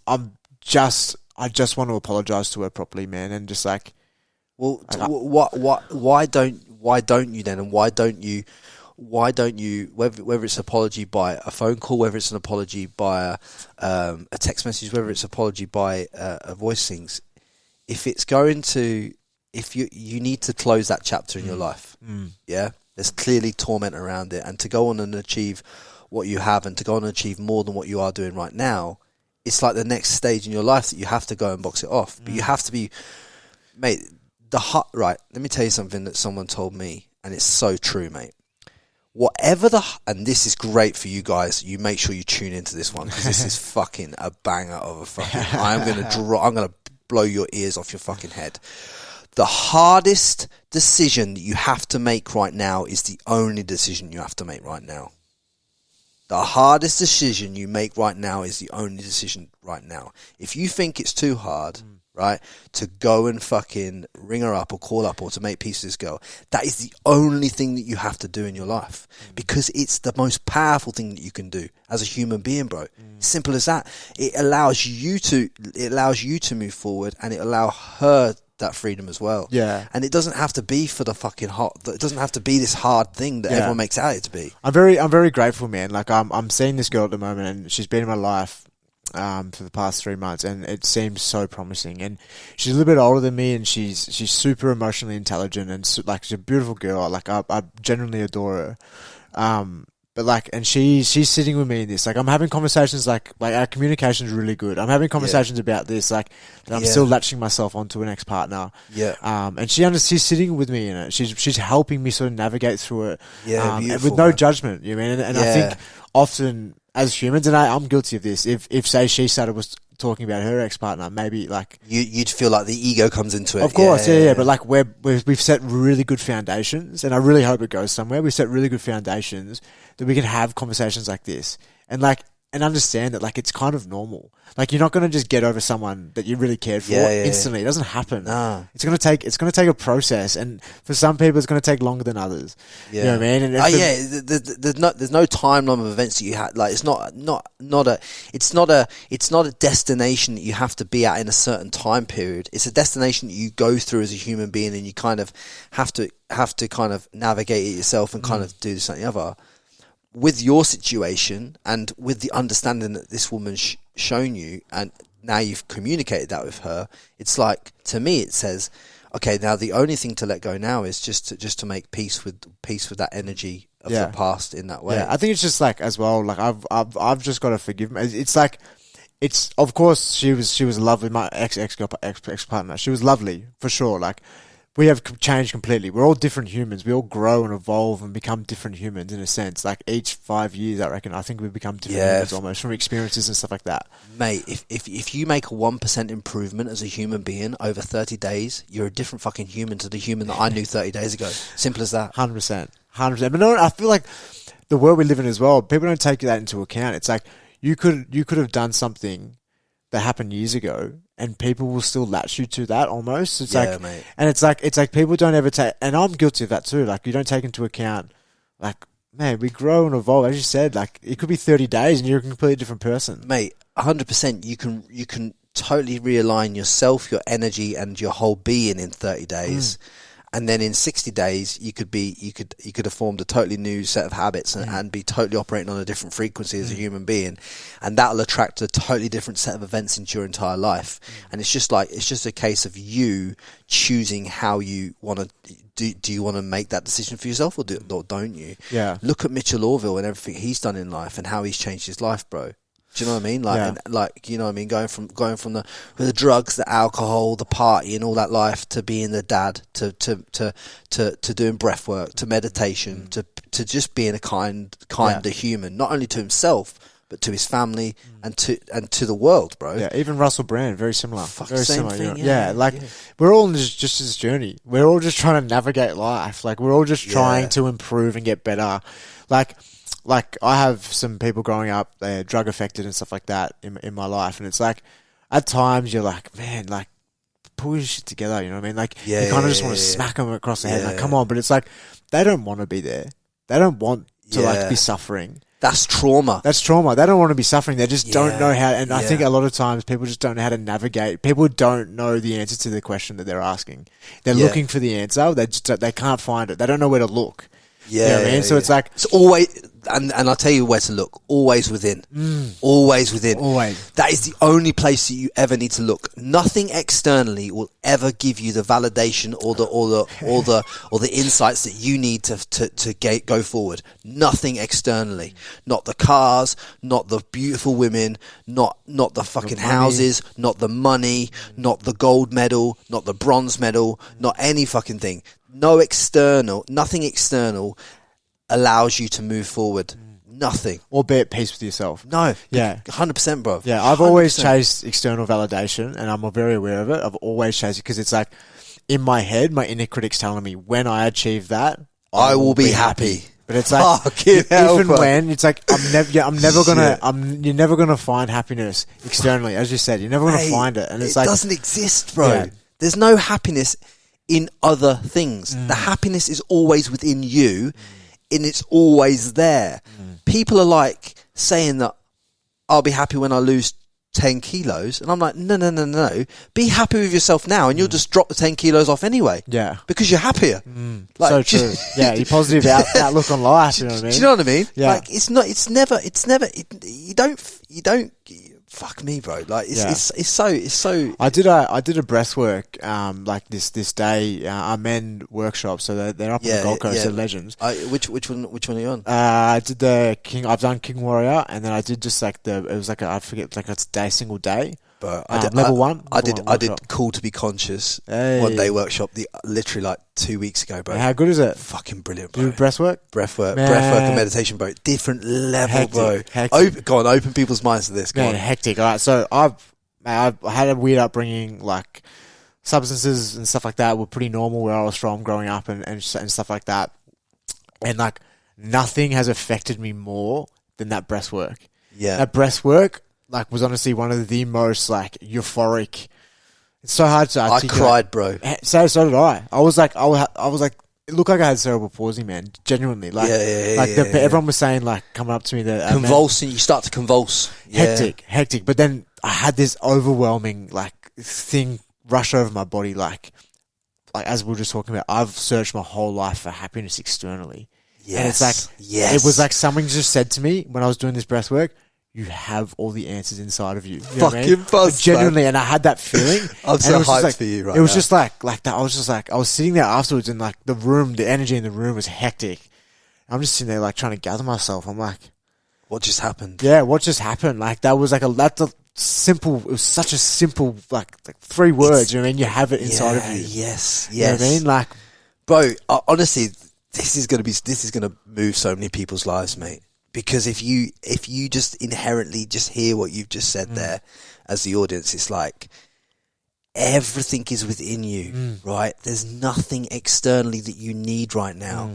I just want to apologize to her properly, man, and just like, well, why don't you then, and why don't you, whether it's apology by a phone call, whether it's an apology by a text message, whether it's apology by a voice things, if you need to close that chapter in your life, yeah, there's clearly torment around it, and to go on and achieve what you have, and to go on and achieve more than what you are doing right now, it's like the next stage in your life that you have to go and box it off. But you have to be, mate, right, let me tell you something that someone told me, and it's so true, mate. Whatever and this is great for you guys, you make sure you tune into this one, because this is fucking a banger of a fucking, I'm gonna blow your ears off your fucking head. The hardest decision that you have to make right now is the only decision you have to make right now. The hardest decision you make right now is the only decision right now. If you think it's too hard, right, to go and fucking ring her up or call up or to make peace with this girl, that is the only thing that you have to do in your life, because it's the most powerful thing that you can do as a human being, bro. Simple as that. It allows you to move forward, and it allows her that freedom as well. Yeah. And it doesn't have to be for the fucking it doesn't have to be this hard thing that everyone makes out it to be. I'm very grateful, man. Like I'm seeing this girl at the moment, and she's been in my life for the past 3 months, and it seems so promising. And she's a little bit older than me, and she's super emotionally intelligent, and like she's a beautiful girl. Like I genuinely adore her. but like, and she's sitting with me in this. Like, I'm having conversations, like our communication is really good. I'm having conversations about this, like, that I'm still latching myself onto an ex-partner. Yeah. And she's sitting with me in it. She's helping me sort of navigate through it. Yeah, and beautiful, with no man. judgment, you know what I mean? And I think often as humans, and I'm guilty of this, if say she was talking about her ex-partner, maybe like you'd feel like the ego comes into it. Of course, yeah. But like we've set really good foundations, and I really hope it goes somewhere. We've set really good foundations that we can have conversations like this, and understand that like it's kind of normal. Like, you're not going to just get over someone that you really cared for instantly. It doesn't happen. Nah. It's going to take a process, and for some people it's going to take longer than others. Yeah. You know what I mean? And there's no timeline of events that you had. Like, it's not a destination that you have to be at in a certain time period. It's a destination that you go through as a human being, and you kind of have to kind of navigate it yourself and kind of do something other. With your situation and with the understanding that this woman's shown you, and now you've communicated that with her, it's like, to me, it says, okay, now the only thing to let go now is just to make peace with that energy of the past in that way. Yeah, I think it's just like, as well, like I've just got to forgive me. It's like, it's, of course she was lovely, my ex partner. She was lovely for sure. Like, we have changed completely. We're all different humans. We all grow and evolve and become different humans in a sense. Like, each 5 years, I think we become different humans almost from experiences and stuff like that. Mate, if you make a 1% improvement as a human being over 30 days, you're a different fucking human to the human that I knew 30 days ago. Simple as that. 100%. But no, I feel like the world we live in as well, people don't take that into account. It's like, you could have done something that happened years ago, and people will still latch you to that almost. It's mate. And it's like people don't ever take, and I'm guilty of that too. Like, you don't take into account, like, man, we grow and evolve. As you said, like, it could be 30 days and you're a completely different person. Mate, 100%. You can totally realign yourself, your energy, and your whole being in 30 days. And then in 60 days, you could have formed a totally new set of habits and be totally operating on a different frequency as a human being, and that'll attract a totally different set of events into your entire life. And it's just a case of you choosing how you want to. Do you want to make that decision for yourself, or don't you? Yeah. Look at Mitchell Orville and everything he's done in life and how he's changed his life, bro. Do you know what I mean? Like, you know what I mean? Going from the drugs, the alcohol, the party, and all that life, to being the dad, to doing breath work, to meditation, to just being a kinder human, not only to himself but to his family and to the world, bro. Yeah, even Russell Brand, very similar. Very same similar. thing, We're all in just this journey. We're all just trying to navigate life. Like, we're all just trying to improve and get better. Like, I have some people growing up, they're drug affected and stuff like that in my life. And it's like, at times you're like, man, like, pull your shit together, you know what I mean? Like, you kind of just want to smack them across the head. Like, come on. But it's like, they don't want to be there. They don't want to, like, be suffering. That's trauma. They don't want to be suffering. They just don't know how. And I think a lot of times people just don't know how to navigate. People don't know the answer to the question that they're asking. They're looking for the answer. They can't find it. They don't know where to look. You know what I mean? So it's like, it's always, and I'll tell you where to look. Always within. Always within. Always. That is the only place that you ever need to look. Nothing externally will ever give you the validation or the insights that you need to go forward. Nothing externally. Not the cars, not the beautiful women, not the fucking houses, not the money, not the gold medal, not the bronze medal, not any fucking thing. Nothing external allows you to move forward. Nothing. Or be at peace with yourself. No. Yeah. 100%, bro. Yeah, I've always chased external validation, and I'm very aware of it. I've always chased it because it's like, in my head, my inner critic's telling me, when I achieve that, I will be happy. But it's like, when it's like, you're never gonna find happiness externally, as you said. You're never gonna find it, and it's like, it doesn't exist, bro. Yeah. There's no happiness in other things. The happiness is always within you, and it's always there. People are like saying that I'll be happy when I lose 10 kilos, and I'm like, no. Be happy with yourself now, and you'll just drop the 10 kilos off anyway. Yeah, because you're happier. Like, so true. Yeah, you're positive outlook on life. You know what I mean? Do you know what I mean? Yeah. Like, you don't fuck me, bro. Like it's so. I did a breathwork like this day, our men workshop. So they're up on the Gold Coast. They're legends. Which one are you on? I did the King. I've done King Warrior, and then I did just like it was like I forget, like it's single day. But I did level one. I did Cool to Be Conscious 1 day workshop literally like 2 weeks ago, bro. How good is it? Fucking brilliant, bro. Do you do breathwork? Breathwork and meditation, bro. Different level, bro. Open people's minds to this. Hectic. All right, so I had a weird upbringing. Like substances and stuff like that were pretty normal where I was from growing up and stuff like that. And like nothing has affected me more than that breathwork. Yeah, that breathwork. Like, was honestly one of the most, like, euphoric. It's so hard to articulate. I cried, bro. So did I. I was like, it looked like I had cerebral palsy, man. Genuinely. Like, everyone was saying, like, coming up to me that... Convulsing, you start to convulse. Hectic. But then I had this overwhelming, like, thing rush over my body, like as we were just talking about, I've searched my whole life for happiness externally. Yes. And it's like, it was like someone just said to me when I was doing this breath work, you have all the answers inside of you. Fucking buzz, genuinely, man. And I had that feeling. I'm so hyped for you right now. It was just like that. I was just like, I was sitting there afterwards and like the energy in the room was hectic. I'm just sitting there like trying to gather myself. I'm like, what just happened? Yeah, what just happened? Like that was like that's a simple, it was such a simple, like 3 words. You know what I mean? You have it inside of you. Yes. You know what I mean? Like, bro, honestly, this is gonna move so many people's lives, mate. Because if you just inherently just hear what you've just said there as the audience, it's like everything is within you, right? There's nothing externally that you need right now.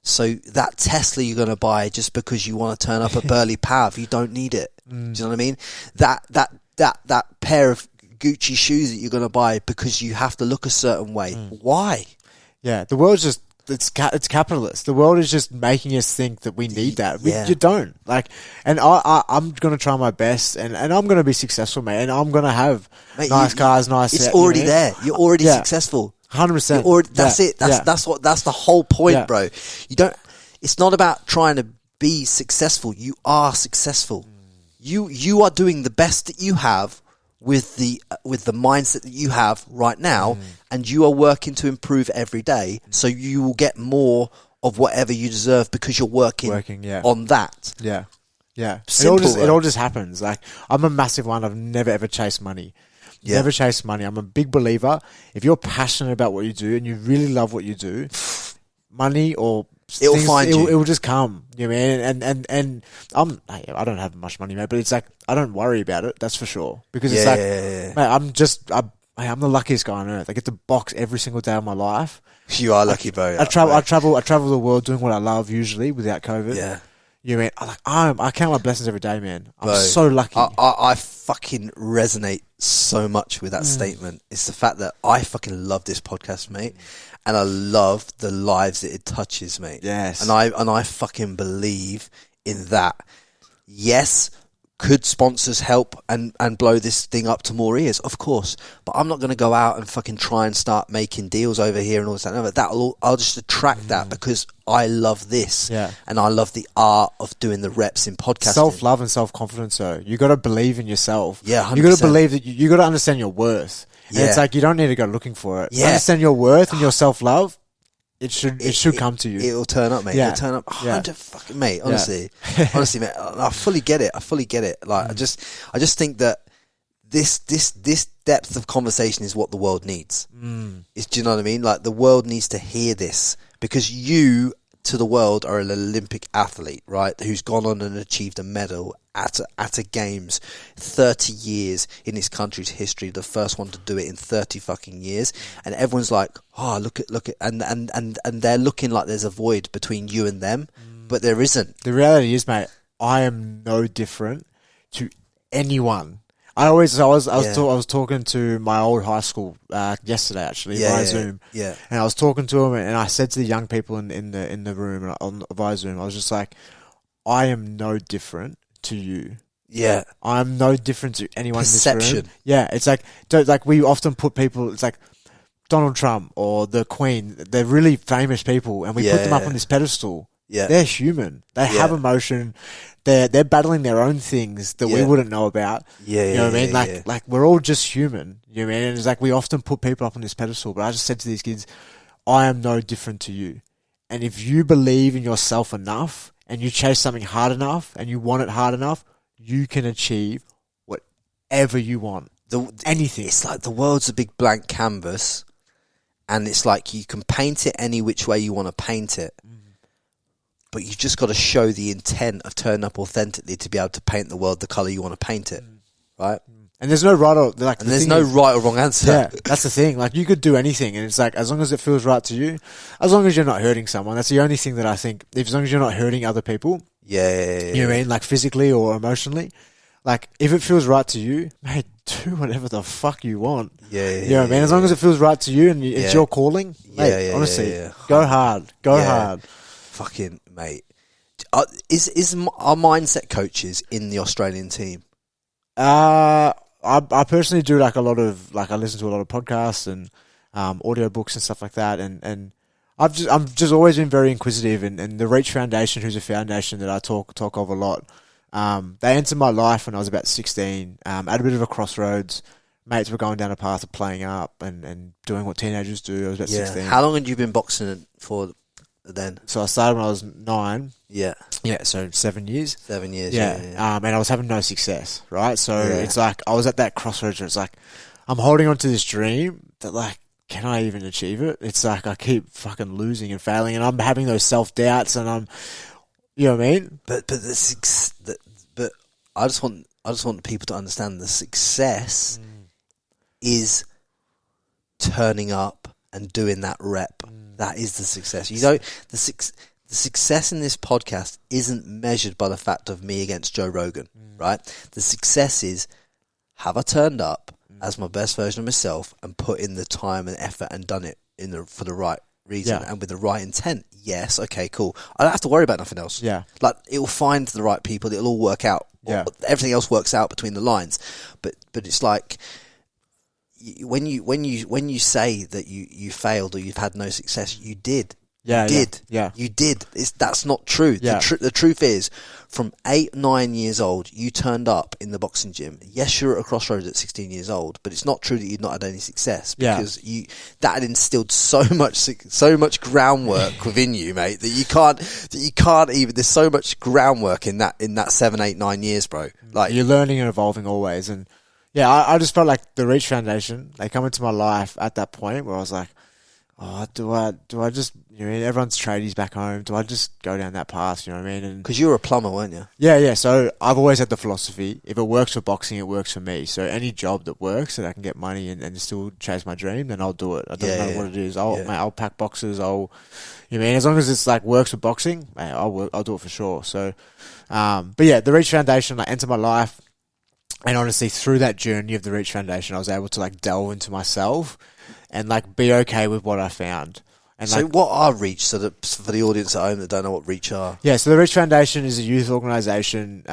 So that Tesla you're going to buy just because you want to turn up a Burley Pav, you don't need it. Do you know what I mean? That pair of Gucci shoes that you're going to buy because you have to look a certain way. Why? Yeah, the world's just... It's capitalist. The world is just making us think that we need that. You don't. Like, and I'm going to try my best and I'm going to be successful, mate. And I'm going to have nice cars, nice... It's already there. You're already successful. 100%. That's it. That's the whole point, bro. It's not about trying to be successful. You are successful. You are doing the best that you have with the mindset that you have right now, and you are working to improve every day, so you will get more of whatever you deserve because you're working on that. Yeah. Simple, it all just happens. Like, I'm a massive one. I've never ever chased money. Never chased money. I'm a big believer. If you're passionate about what you do and you really love what you do, money or it'll find you. It will just come. You know what I mean? And I don't have much money, mate, but it's like I don't worry about it. That's for sure. Because it's mate, I'm the luckiest guy on earth. I get to box every single day of my life. You are lucky, bro. I travel the world doing what I love usually without COVID. Yeah. You know what I mean? I count my blessings every day, man. I'm so lucky. I fucking resonate so much with that statement. It's the fact that I fucking love this podcast, mate. And I love the lives that it touches, mate. Yes. And I fucking believe in that. Yes, could sponsors help and blow this thing up to more ears? Of course. But I'm not going to go out and fucking try and start making deals over here and all that. I'll just attract that because I love this. Yeah. And I love the art of doing the reps in podcasting. Self-love and self-confidence, though. You got to believe in yourself. Yeah, 100%. You got to believe that you got to understand your worth. And it's like you don't need to go looking for it. Yeah. Understand your worth and your self-love. It should come to you. It'll turn up, mate. Yeah. It'll turn up 100 fucking, mate. Honestly, honestly, mate. I fully get it. Like, I just think that this depth of conversation is what the world needs. Do you know what I mean? Like, the world needs to hear this because you, to the world, are an Olympic athlete, right? Who's gone on and achieved a medal at a games, 30 years in this country's history, the first one to do it in 30 fucking years, and everyone's like, oh, look at, and they're looking like there's a void between you and them, but there isn't. The reality is, mate, I am no different to anyone. I was talking to my old high school yesterday, actually, via Zoom. Yeah. And I was talking to them, and I said to the young people in the room via Zoom, I was just like, I am no different to you. Yeah. I'm no different to anyone in this room. Yeah. It's like we often put people, it's like Donald Trump or the Queen, they're really famous people, and we put them up on this pedestal. Yeah. They're human. They have emotion. They're battling their own things that we wouldn't know about. Yeah, you know what I mean? yeah. Like we're all just human. You know what I mean? And it's like we often put people up on this pedestal, but I just said to these kids, I am no different to you. And if you believe in yourself enough and you chase something hard enough and you want it hard enough, you can achieve whatever you want. Anything. It's like the world's a big blank canvas, and it's like you can paint it any which way you want to paint it. But you've just got to show the intent of turning up authentically to be able to paint the world the colour you want to paint it, right? And there's no right or right or wrong answer. Yeah, that's the thing. Like, you could do anything, and it's like, as long as it feels right to you, as long as you're not hurting someone. That's the only thing that I think. As long as you're not hurting other people, you know what I mean, like physically or emotionally. Like, if it feels right to you, mate, do whatever the fuck you want. You know what I mean? As long as it feels right to you and it's your calling, mate, honestly, go hard. Go hard. Fucking mate. Are mindset coaches in the Australian team? I personally do like a lot of, I listen to a lot of podcasts and audio books and stuff like that, and I'm just always been very inquisitive, and the Reach Foundation, who's a foundation that I talk of a lot, they entered my life when I was about 16, at a bit of a crossroads. Mates were going down a path of playing up and doing what teenagers do. I was about 16. How long had you been boxing for then? So I started when I was 9. Yeah, so 7 years. 7 years, and I was having no success, right? So it's like, I was at that crossroads where it's like, I'm holding on to this dream that, like, can I even achieve it? It's like, I keep fucking losing and failing, and I'm having those self-doubts, and I'm, you know what I mean? But I just want people to understand the success is turning up and doing that rep. That is the success. You know, the success in this podcast isn't measured by the fact of me against Joe Rogan, right? The success is, have I turned up as my best version of myself and put in the time and effort and done it for the right reason and with the right intent? Yes, okay, cool. I don't have to worry about nothing else. Yeah. Like, it will find the right people. It'll all work out. Yeah. Everything else works out between the lines. But it's like, when you say that you failed or you've had no success, you did. You did. That's not true. Yeah. The truth is, from 8, 9 years old, you turned up in the boxing gym. Yes, you're at a crossroads at 16 years old, but it's not true that you'd not had any success, because that had instilled so much groundwork within you, mate, that you can't even. There's so much groundwork in that 7, 8, 9 years, bro. Like, you're learning and evolving always, and I just felt like the Reach Foundation, they come into my life at that point where I was like, oh, do I just, you know, everyone's tradies back home, do I just go down that path, you know what I mean? Because you were a plumber, weren't you? Yeah, so I've always had the philosophy, if it works for boxing, it works for me. So any job that works, that I can get money and still chase my dream, then I'll do it. It doesn't matter what it is. I'll pack boxes, you know what I mean? As long as it's like works for boxing, mate, I'll do it for sure. So, but yeah, the Reach Foundation, like, entered my life. And honestly, through that journey of the Reach Foundation, I was able to, like, delve into myself and, like, be okay with what I found. And so, like, what are Reach? So that for the audience at home that don't know what Reach are, so the Reach Foundation is a youth organisation.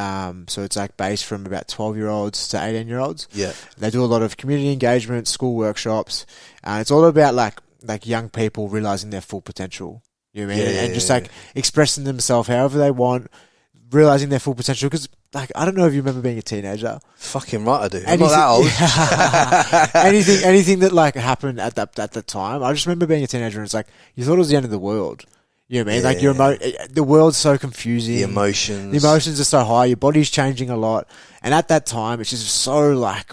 So it's like based from about 12-year-olds to 18-year-olds. Yeah, they do a lot of community engagement, school workshops, and it's all about like young people realising their full potential. You know what I mean? And just like expressing themselves however they want, realising their full potential. Because, like, I don't know if you remember being a teenager. Fucking right, I do. I'm not that old. anything that, like, happened at that time. I just remember being a teenager, and it's like, you thought it was the end of the world. You know what I mean? Like, the world's so confusing. The emotions are so high. Your body's changing a lot. And at that time, it's just so, like,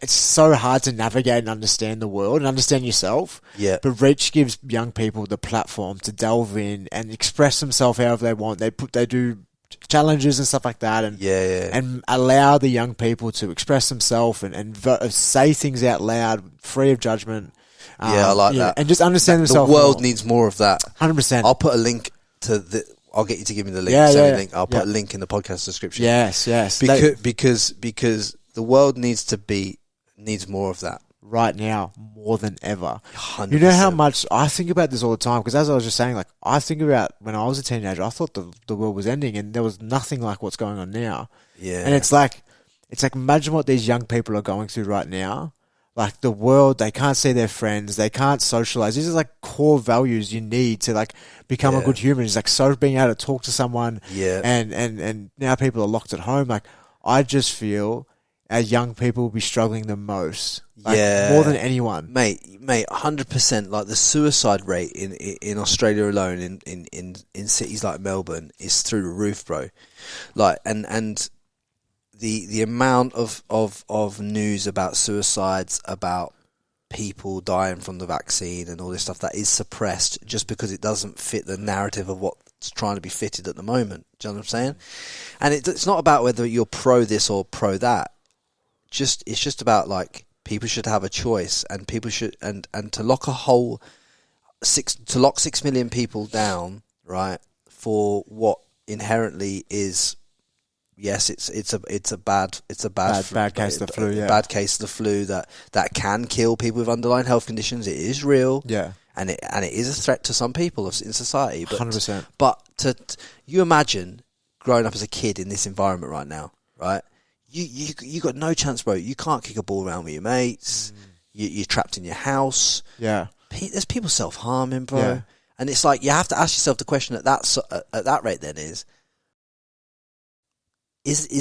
it's so hard to navigate and understand the world and understand yourself. Yeah. But Reach gives young people the platform to delve in and express themselves however they want. They do challenges and stuff like that, and allow the young people to express themselves and say things out loud, free of judgment. I like that, and just understand themselves. The world needs more of that. 100%. I'll put a link to I'll get you to give me the link. Send me the link. I'll put a link in the podcast description. Yes. Because the world needs more of that right now, more than ever. 100%. You know how much I think about this all the time, because as I was just saying, like, I think about when I was a teenager, I thought the world was ending, and there was nothing like what's going on now. Yeah. And it's like imagine what these young people are going through right now. like the world, they can't see their friends, they can't socialize. These are like core values you need to like become a good human. It's like so being able to talk to someone. Yeah. And now people are locked at home. Like I just feel our young people will be struggling the most. Like, more than anyone. Mate, 100%. Like the suicide rate in Australia alone, in cities like Melbourne, is through the roof, bro. Like and the amount of news about suicides, about people dying from the vaccine and all this stuff that is suppressed just because it doesn't fit the narrative of what's trying to be fitted at the moment. Do you know what I'm saying? And it's not about whether you're pro this or pro that. It's just about like people should have a choice, and people should and to lock 6 million people down, right, for what inherently is. Yes, it's a bad case of the flu. Yeah, bad case of the flu that can kill people with underlying health conditions. It is real. Yeah, and it is a threat to some people in society. 100%. But you imagine growing up as a kid in this environment right now, right? You got no chance, bro. You can't kick a ball around with your mates. You're trapped in your house. Yeah, there's people self-harming, bro. Yeah. And it's like you have to ask yourself the question at that rate. Then is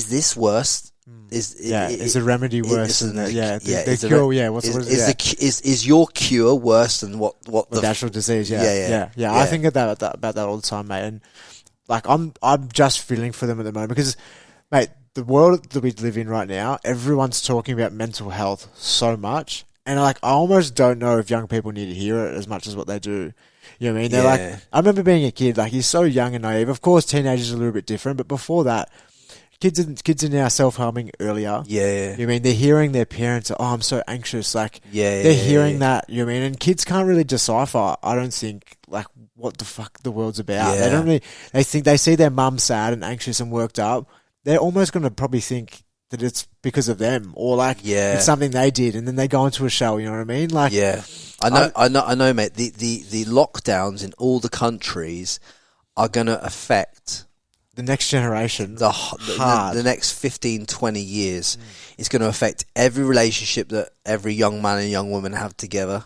this worse? Is the remedy worse than that? Yeah, the cure. Is your cure worse than what the actual disease? Yeah. I think about that all the time, mate. And like I'm just feeling for them at the moment because, mate, the world that we live in right now, everyone's talking about mental health so much, and like I almost don't know if young people need to hear it as much as what they do. You know what I mean? They're like, I remember being a kid, like you're so young and naive. Of course, teenagers are a little bit different, but before that, kids are now self-harming earlier. Yeah. You know what I mean? They're hearing their parents, oh, I'm so anxious. Like, they're hearing that, you know what I mean? And kids can't really decipher, I don't think, like, what the fuck the world's about. They don't really, they think they see their mum sad and anxious and worked up. They're almost going to probably think that it's because of them or like it's something they did, and then they go into a shell, you know what I mean? Like, I know, mate. The lockdowns in all the countries are going to affect the next generation, the next 15, 20 years. It's going to affect every relationship that every young man and young woman have together.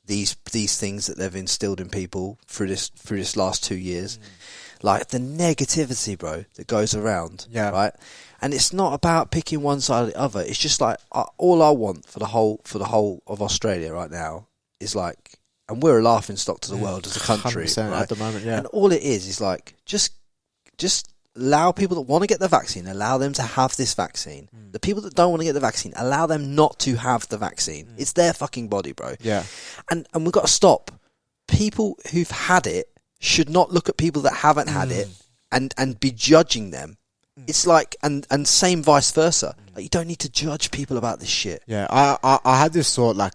These things that they've instilled in people through this last 2 years, like the negativity, bro, that goes around. Right. And it's not about picking one side or the other. It's just like all I want for the whole of Australia right now is like, and we're a laughing stock to the world as a country, right? At the moment. And all it is like just allow people that want to get the vaccine, allow them to have this vaccine. The people that don't want to get the vaccine, allow them not to have the vaccine. It's their fucking body, bro. Yeah. And we've got to stop. People who've had it should not look at people that haven't had it and be judging them. It's like, and same vice versa. Like, you don't need to judge people about this shit. Yeah, I had this thought, like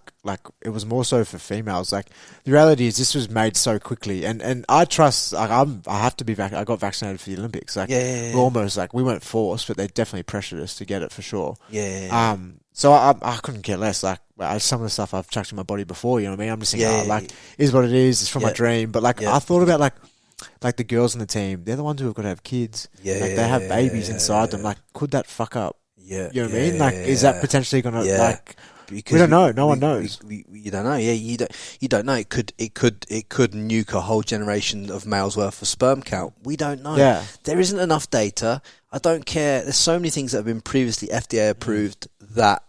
it was more so for females. Like, the reality is this was made so quickly, and I trust, like, I have to be I got vaccinated for the Olympics. Like, we're almost, like, we weren't forced, but they definitely pressured us to get it for sure. So I couldn't care less. Like, some of the stuff I've chucked in my body before, you know what I mean? I'm just thinking, is what it is. It's from my dream. But like, I thought about like the girls in the team, they're the ones who have got to have kids. Like, they have babies inside them. Like, could that fuck up? You know what I mean? Like, is that potentially going to like? Because we don't know. No one knows. You don't know. Yeah, you don't know. It could nuke a whole generation of males worth of sperm count. We don't know. Yeah. There isn't enough data. I don't care. There's so many things that have been previously FDA approved that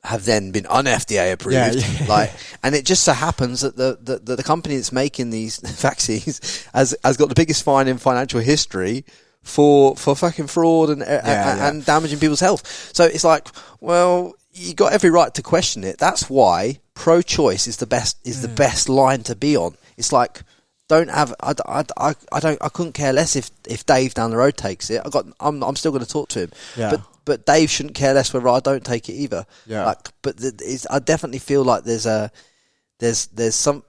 have then been un-FDA approved. Like, and it just so happens that the company that's making these vaccines has got the biggest fine in financial history for fucking fraud and damaging people's health. So it's like, well, you got every right to question it. That's why pro-choice is the best line to be on. It's like, don't have. I couldn't care less if Dave down the road takes it. I'm still going to talk to him. Yeah. But Dave shouldn't care less whether I don't take it either. Yeah. Like, but I definitely feel like there's some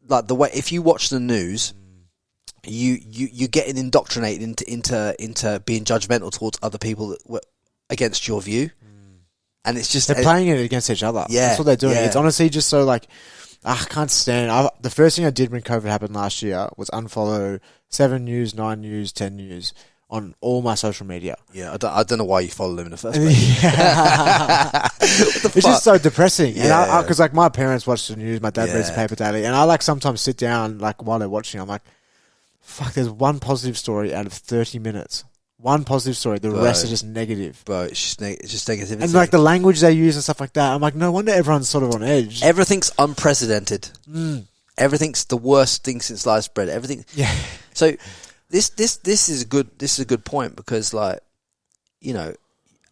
like the way, if you watch the news, you're getting indoctrinated into being judgmental towards other people that were against your view, and it's just they're playing it against each other. Yeah, that's what they're doing. Yeah. It's honestly just so like, I can't stand. The first thing I did when COVID happened last year was unfollow 7 News, 9 News, 10 News. on all my social media. Yeah, I don't know why you follow them in the first place. It's just so depressing. Yeah. Because like my parents watch the news, my dad reads the paper daily, and I like sometimes sit down like while they're watching. I'm like, fuck. There's one positive story out of 30 minutes. One positive story. The rest are just negative. Bro, it's just negativity. And like the language they use and stuff like that. I'm like, no wonder everyone's sort of on edge. Everything's unprecedented. Everything's the worst thing since sliced bread. Everything. Yeah. So this is a good point, because like, you know,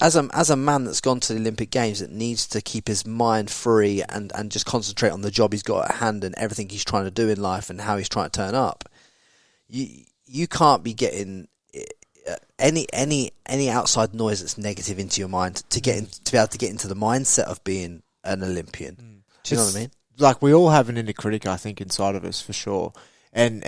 as a man that's gone to the Olympic Games that needs to keep his mind free and just concentrate on the job he's got at hand and everything he's trying to do in life and how he's trying to turn up, you can't be getting any outside noise that's negative into your mind to be able to get into the mindset of being an Olympian. Do you know what I mean? Like we all have an inner critic, I think, inside of us for sure. And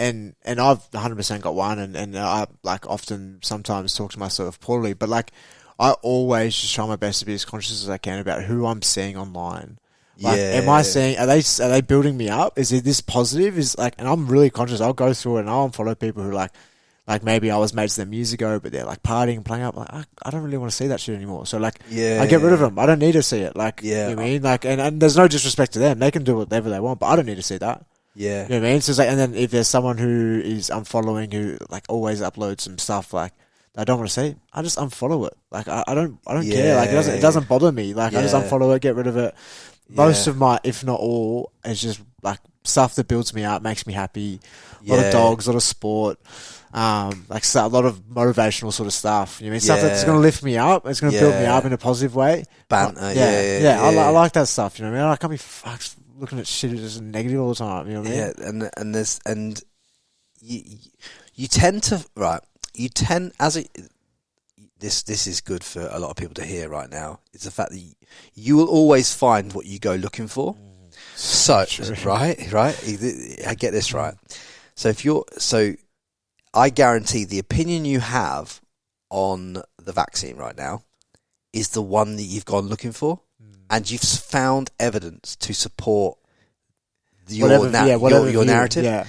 I've 100% got one, and I like often sometimes talk to myself poorly, but like I always just try my best to be as conscious as I can about who I'm seeing online. Like, am I seeing? Are they building me up? Is it this positive? Is like, and I'm really conscious. I'll go through it and I'll unfollow people who like maybe I was mates with them years ago, but they're like partying and playing up. Like I don't really want to see that shit anymore. So like, I get rid of them. I don't need to see it. Like, you know what I mean? Like, and there's no disrespect to them. They can do whatever they want, but I don't need to see that. Yeah. You know what I mean? So it's like, and then if there's someone who is unfollowing who like always uploads some stuff like I don't want to see, I just unfollow it. Like I don't care. Like it doesn't bother me. Like I just unfollow it, get rid of it. Most of my, if not all, is just like stuff that builds me up, makes me happy. A lot of dogs, a lot of sport, like a lot of motivational sort of stuff. You know what I mean? Stuff that's going to lift me up. It's going to build me up in a positive way. Banter. I like that stuff. You know what I mean? I can't be fucked looking at shit that's negative all the time. You know what I mean? Yeah, and you tend to this is good for a lot of people to hear right now. It's the fact that you will always find what you go looking for. So right, I get this right. So I guarantee the opinion you have on the vaccine right now is the one that you've gone looking for, and you've found evidence to support your narrative. Yeah.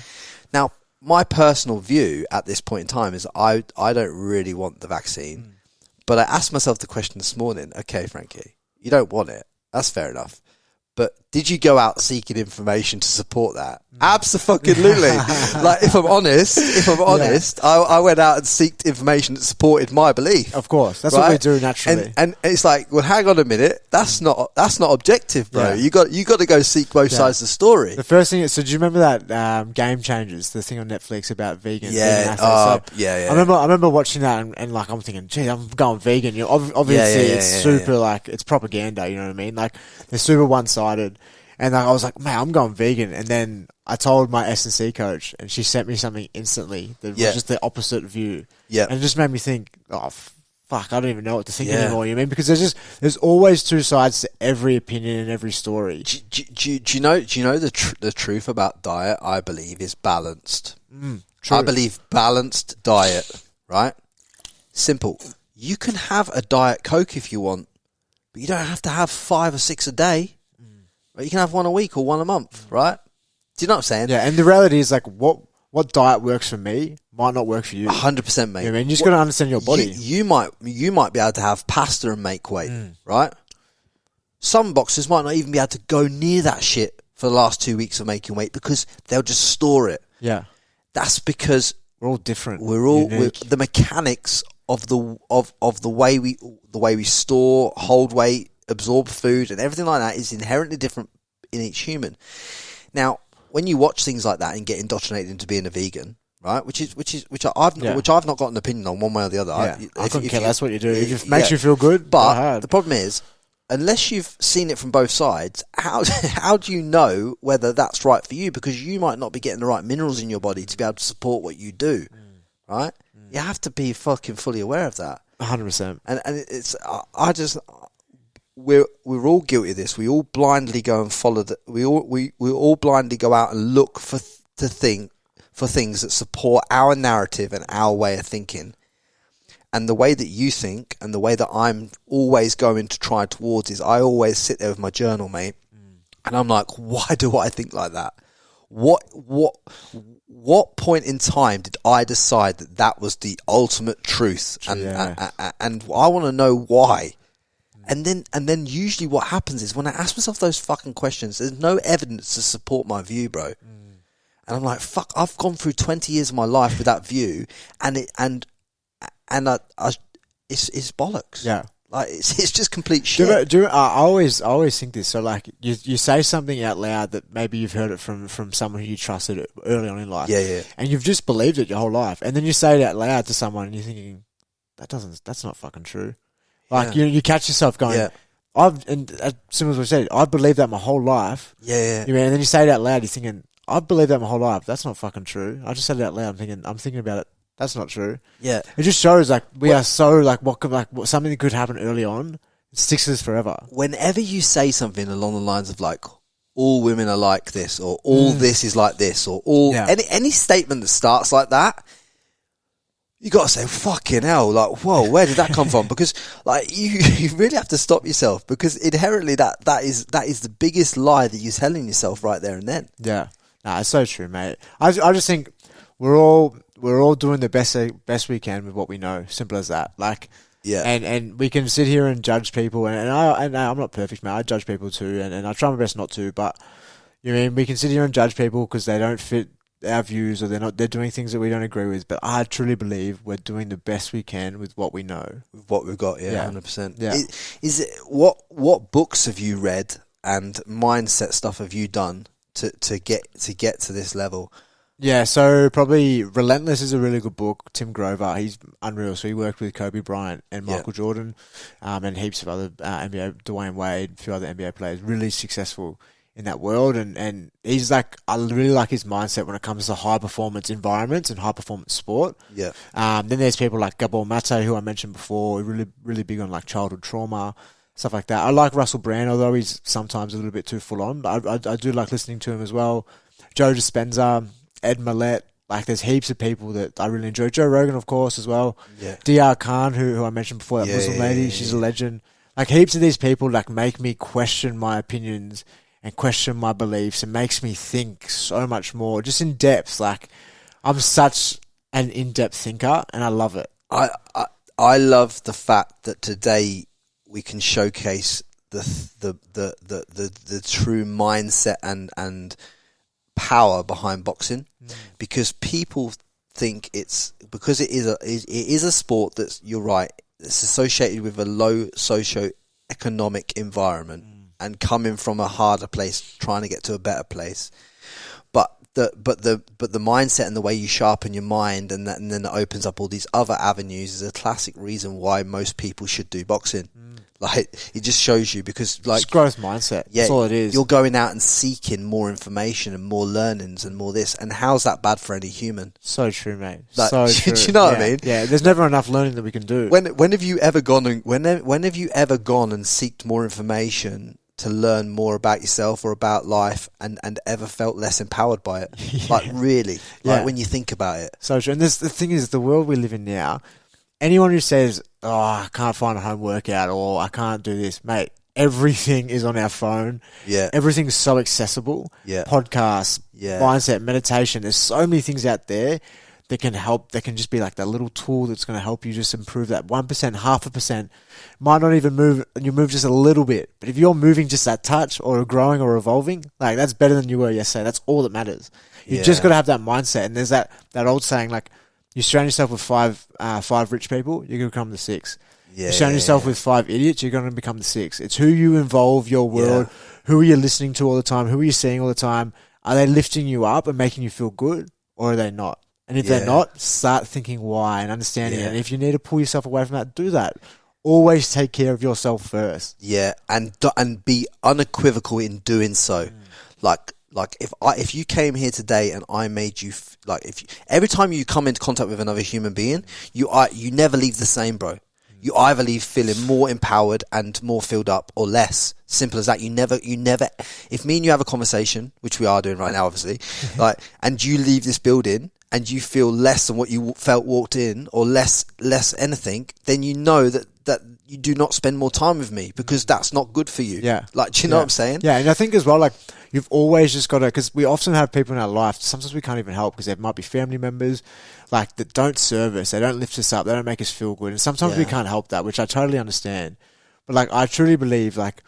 Now, my personal view at this point in time is I don't really want the vaccine, but I asked myself the question this morning. Okay, Frankie, you don't want it. That's fair enough. But did you go out seeking information to support that? Absolutely. Like, if I'm honest, I went out and sought information that supported my belief. Of course, that's what we do naturally. And it's like, well, hang on a minute, that's not objective, bro. You got to go seek both sides of the story. The first thing, so do you remember that Game Changers, the thing on Netflix about vegan? Yeah, I remember watching that and like I'm thinking, gee, I'm going vegan. You know, obviously it's super like it's propaganda. You know what I mean? Like they're super one-sided. And I was like, man, I'm going vegan. And then I told my S&C coach, and she sent me something instantly that was just the opposite view. Yeah. And it just made me think, oh, fuck, I don't even know what to think anymore. You know what I mean? Because there's always two sides to every opinion and every story. Do you know the truth about diet, I believe, is balanced. True. I believe balanced diet, right? Simple. You can have a Diet Coke if you want, but you don't have to have 5 or 6 a day. Right? You can have one a week or one a month, right? Do you know what I'm saying? Yeah, and the reality is like what diet works for me might not work for you. 100%, mate. You know what I mean? You just got to understand your body. You might be able to have pasta and make weight, right? Some boxers might not even be able to go near that shit for the last 2 weeks of making weight because they'll just store it. Yeah, that's because we're all different. We're the mechanics of the way we store, hold weight, absorb food, and everything like that is inherently different in each human. Now, when you watch things like that and get indoctrinated into being a vegan, right? Which I've not got an opinion on one way or the other. Yeah. I couldn't care less what you do. It just makes you feel good. But the problem is, unless you've seen it from both sides, how do you know whether that's right for you? Because you might not be getting the right minerals in your body to be able to support what you do, right? You have to be fucking fully aware of that. 100%. And it's we're all guilty of this. We all blindly go and follow we all blindly go out and look for things that support our narrative and our way of thinking. And the way that you think and the way that I'm always going to try towards is I always sit there with my journal, mate, and I'm like, why do I think like that? what point in time did I decide that was the ultimate truth? And I want to know why. And then usually what happens is when I ask myself those fucking questions, there's no evidence to support my view, bro. And I'm like, fuck, I've gone through 20 years of my life with that view, and it's bollocks. Yeah. Like it's just complete shit. I always think this. So like you say something out loud that maybe you've heard it from someone who you trusted early on in life. Yeah. And you've just believed it your whole life. And then you say it out loud to someone and you're thinking, that's not fucking true. Like you catch yourself going, similar to what I said, I've believed that my whole life. Yeah. And then you say it out loud, you're thinking, I've believed that my whole life. That's not fucking true. I just said it out loud. I'm thinking about it. That's not true. Yeah. It just shows like we are so like something that could happen early on. It sticks with us forever. Whenever you say something along the lines of like, all women are like this, or all this is like this, or any statement that starts like that, you got to say, fucking hell, like, whoa, where did that come from? Because like you really have to stop yourself, because inherently that is the biggest lie that you're telling yourself right there and then. Yeah. Nah, it's so true, mate. I just think we're all doing the best we can with what we know. Simple as that. Like, yeah. And we can sit here and judge people, and I'm not perfect, mate. I judge people too, and I try my best not to. But you know, we can sit here and judge people because they don't fit our views, or they're doing things that we don't agree with. But I truly believe we're doing the best we can with what we know, with what we've got. Yeah, 100%. Yeah. Is it what books have you read and mindset stuff have you done to get to this level? Yeah, so probably Relentless is a really good book. Tim Grover, he's unreal. So he worked with Kobe Bryant and Michael Jordan, and heaps of other NBA, Dwayne Wade, a few other NBA players, really successful in that world. And he's like, I really like his mindset when it comes to high performance environments and high performance sport. Yeah. Then there's people like Gabor Mate, who I mentioned before, really, really big on like childhood trauma, stuff like that. I like Russell Brand, although he's sometimes a little bit too full on. But I do like listening to him as well. Joe Dispenza, Ed Millett, like there's heaps of people that I really enjoy. Joe Rogan, of course, as well. Yeah. DR Khan, who I mentioned before, that Muslim lady, she's a legend. Like heaps of these people like make me question my opinions and question my beliefs, and makes me think so much more, just in depth. Like I'm such an in-depth thinker, and I love it. I love the fact that today we can showcase the true mindset and power behind boxing, because people think it is a sport that's, you're right, it's associated with a low socio-economic environment and coming from a harder place trying to get to a better place, but the mindset and the way you sharpen your mind and then it opens up all these other avenues is a classic reason why most people should do boxing. Like it just shows you, because like it's growth mindset. That's all it is. You're going out and seeking more information and more learnings and more this, and how's that bad for any human? So true, mate. Like, so true. Do you know what I mean? Yeah, there's never enough learning that we can do. When have you ever gone and when have you ever gone and seeked more information to learn more about yourself or about life, and ever felt less empowered by it? Like really, like when you think about it. So true. And the thing is, the world we live in now, anyone who says, oh, I can't find a home workout, or I can't do this, mate, everything is on our phone. Yeah. Everything's so accessible. Yeah. Podcasts, mindset, meditation. There's so many things out there that can help. That can just be like that little tool that's going to help you just improve that 1%, 0.5%. Might not even move, and you move just a little bit. But if you're moving just that touch, or growing or evolving, like that's better than you were yesterday. That's all that matters. You've just got to have that mindset. And there's that old saying, like, you surround yourself with five rich people, you're going to become the 6. You surround yourself with 5 idiots, you're going to become the 6. It's who you involve your world. Who are you listening to all the time? Who are you seeing all the time? Are they lifting you up and making you feel good, or are they not? And if they're not, start thinking why and understanding it. And if you need to pull yourself away from that, do that. Always take care of yourself first. Yeah, and be unequivocal in doing so. Like if you came here today and I made you every time you come into contact with another human being, you never leave the same, bro. You either leave feeling more empowered and more filled up, or less. Simple as that. You never. If me and you have a conversation, which we are doing right now, obviously, like, and you leave this building and you feel less than what you felt walked in, or less anything, then you know that you do not spend more time with me because that's not good for you. Yeah. Like, do you know what I'm saying? Yeah, and I think as well, like, you've always just got to, because we often have people in our life, sometimes we can't even help because there might be family members, like, that don't serve us, they don't lift us up, they don't make us feel good, and sometimes we can't help that, which I totally understand. But, like, I truly believe, like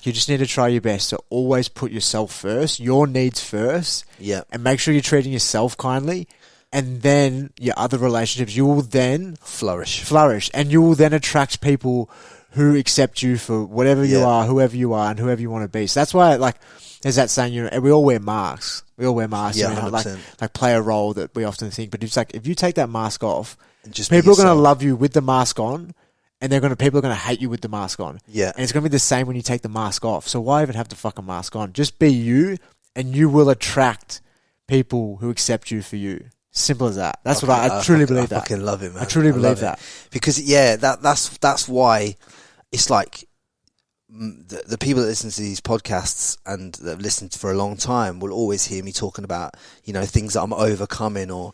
you just need to try your best to always put yourself first, your needs first, and make sure you're treating yourself kindly, and then your other relationships, you will then flourish, and you will then attract people who accept you for whatever you are, whoever you are, and whoever you want to be. So that's why, like, there's that saying, you know, we all wear masks. We all wear masks. Yeah, you know, 100%. like play a role that we often think. But it's like, if you take that mask off, Just people are going to love you with the mask on, and people are going to hate you with the mask on. Yeah. And it's going to be the same when you take the mask off. So why even have the fucking mask on? Just be you, and you will attract people who accept you for you. Simple as that. That's what I truly believe that. I fucking love it, man. I truly believe that. Because, that's why it's like the people that listen to these podcasts and that have listened for a long time will always hear me talking about, you know, things that I'm overcoming, or,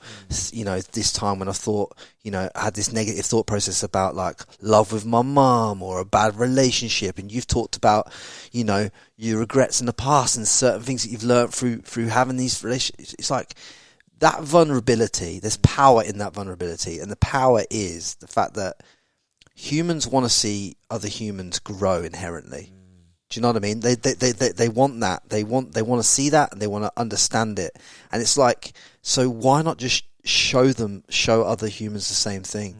you know, this time when I thought, you know, I had this negative thought process about, like, love with my mum or a bad relationship. And you've talked about, you know, your regrets in the past and certain things that you've learned through having these relationships. It's like, that vulnerability, there's power in that vulnerability, and the power is the fact that humans want to see other humans grow inherently. Do you know what I mean? They want that. They want to see that, and they want to understand it. And it's like, so why not just show other humans the same thing?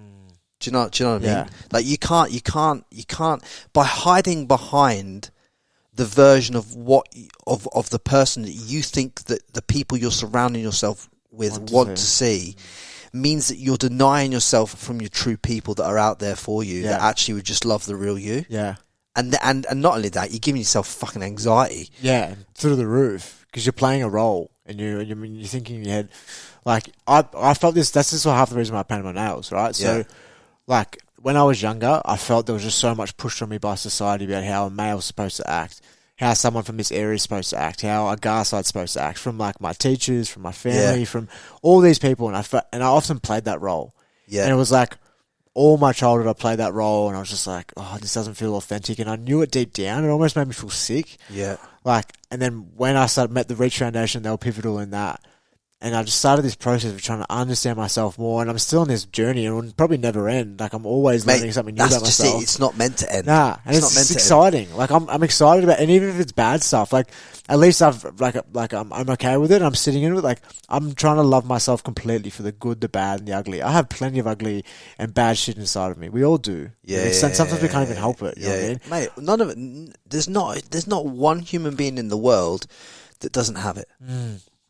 Do you know what I mean? Yeah. Like, you can't by hiding behind the version of of the person that you think that the people you're surrounding yourself with want to see, means that you're denying yourself from your true people that are out there for you, that actually would just love the real you. Yeah. And not only that, you're giving yourself fucking anxiety. Yeah, through the roof, because you're playing a role, and you're thinking in your head, like, I felt this. That's just half the reason why I painted my nails, right? So, like, when I was younger, I felt there was just so much pushed on me by society about how a male's supposed to act, how someone from this area is supposed to act, how a Garside's supposed to act, from, like, my teachers, from my family, from all these people, and I often played that role. Yeah, and it was like, all my childhood I played that role, and I was just like, oh, this doesn't feel authentic, and I knew it deep down. It almost made me feel sick. Yeah, like, and then when I met the Reach Foundation, they were pivotal in that. And I just started this process of trying to understand myself more, and I'm still on this journey, and it will probably never end. Like, I'm always learning something new about myself. It's not meant to end. Nah, and it's exciting. Like, I'm excited about, and even if it's bad stuff, like, at least I'm okay with it. I'm sitting in it. Like, I'm trying to love myself completely for the good, the bad, and the ugly. I have plenty of ugly and bad shit inside of me. We all do. Yeah, sometimes we can't even help it. You know what I mean? Mate, none of it. There's not one human being in the world that doesn't have it.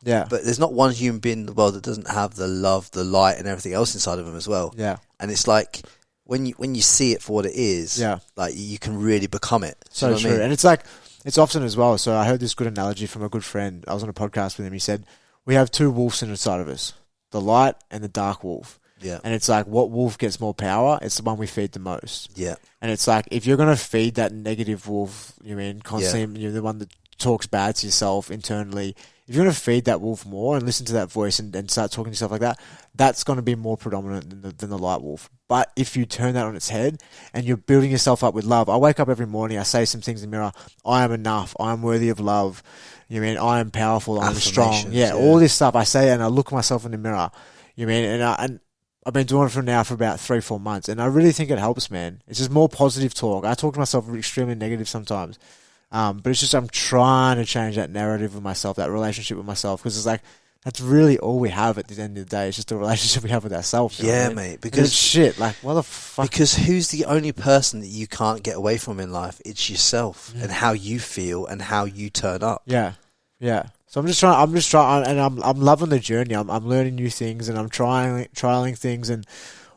Yeah. But there's not one human being in the world that doesn't have the love, the light, and everything else inside of them as well. Yeah. And it's like, when you see it for what it is, like, you can really become it. So true. I mean? And it's like, it's often as well. So I heard this good analogy from a good friend. I was on a podcast with him. He said, we have two wolves inside of us, the light and the dark wolf. Yeah. And it's like, what wolf gets more power? It's the one we feed the most. Yeah. And it's like, if you're going to feed that negative wolf, constantly, you're the one that talks bad to yourself internally, if you're going to feed that wolf more and listen to that voice and start talking to yourself like that, that's going to be more predominant than the light wolf. But if you turn that on its head and you're building yourself up with love, I wake up every morning, I say some things in the mirror, I am enough, I am worthy of love, I am powerful, I am strong. Yeah, all this stuff I say, and I look at myself in the mirror, and I've been doing it for about 3-4 months, and I really think it helps, man. It's just more positive talk. I talk to myself extremely negative sometimes. But it's just, I'm trying to change that narrative with myself, that relationship with myself, because it's like, that's really all we have at the end of the day. It's just a relationship we have with ourselves. Yeah, mate. Because it's shit. Like, what the fuck? Because who's the only person that you can't get away from in life? It's yourself and how you feel and how you turn up. Yeah, yeah. So I'm just trying, and I'm loving the journey. I'm learning new things, and I'm trialing things. And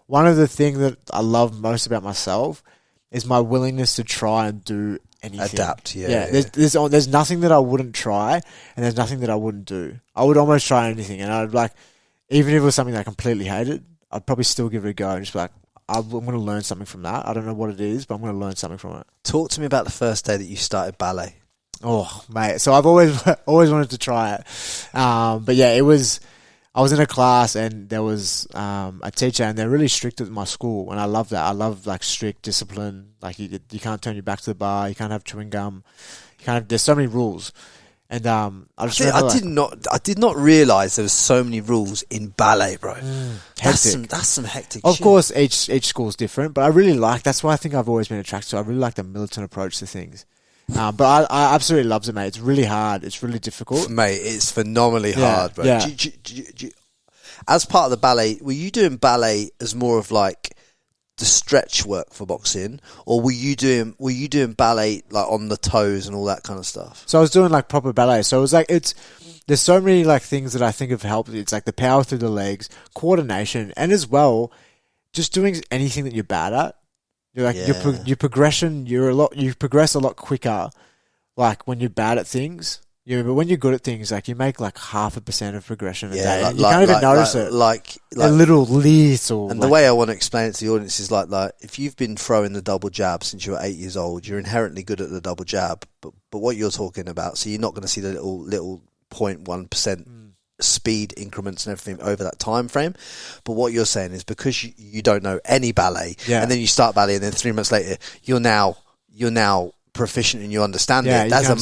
one of the things that I love most about myself is my willingness to try and do anything. Adapt, There's nothing that I wouldn't try, and there's nothing that I wouldn't do. I would almost try anything, and I'd like, even if it was something that I completely hated, I'd probably still give it a go and just be like, I'm going to learn something from that. I don't know what it is, but I'm going to learn something from it. Talk to me about the first day that you started ballet. Oh, mate. So I've always wanted to try it. But yeah, it was, I was in a class and there was a teacher, and they're really strict at my school, and I love that. I love like strict discipline. Like you can't turn your back to the bar, you can't have chewing gum, there's so many rules. And I did not realize there was so many rules in ballet, bro. That's some hectic shit. Of course, each school's different, but I really that's why I think I've always been attracted to. I really like the militant approach to things. But I absolutely love it, mate. It's really hard. It's really difficult, mate. It's phenomenally hard, bro. Yeah. As part of the ballet, were you doing ballet as more of like the stretch work for boxing, or were you doing ballet like on the toes and all that kind of stuff? So I was doing like proper ballet. So it was like there's so many like things that I think have helped. It's like the power through the legs, coordination, and as well, just doing anything that you're bad at. You're like your progression. You progress a lot quicker, like when you're bad at things. Yeah, but when you're good at things, like you make like 0.5% of progression a day. You can't even notice it. Like a little. And the way I want to explain it to the audience is like if you've been throwing the double jab since you were 8 years old, you're inherently good at the double jab. But what you're talking about, so you're not going to see the little 0.1% speed increments and everything over that time frame. But what you're saying is because you don't know any ballet, and then you start ballet, and then 3 months later you're now proficient and you understand it. That's a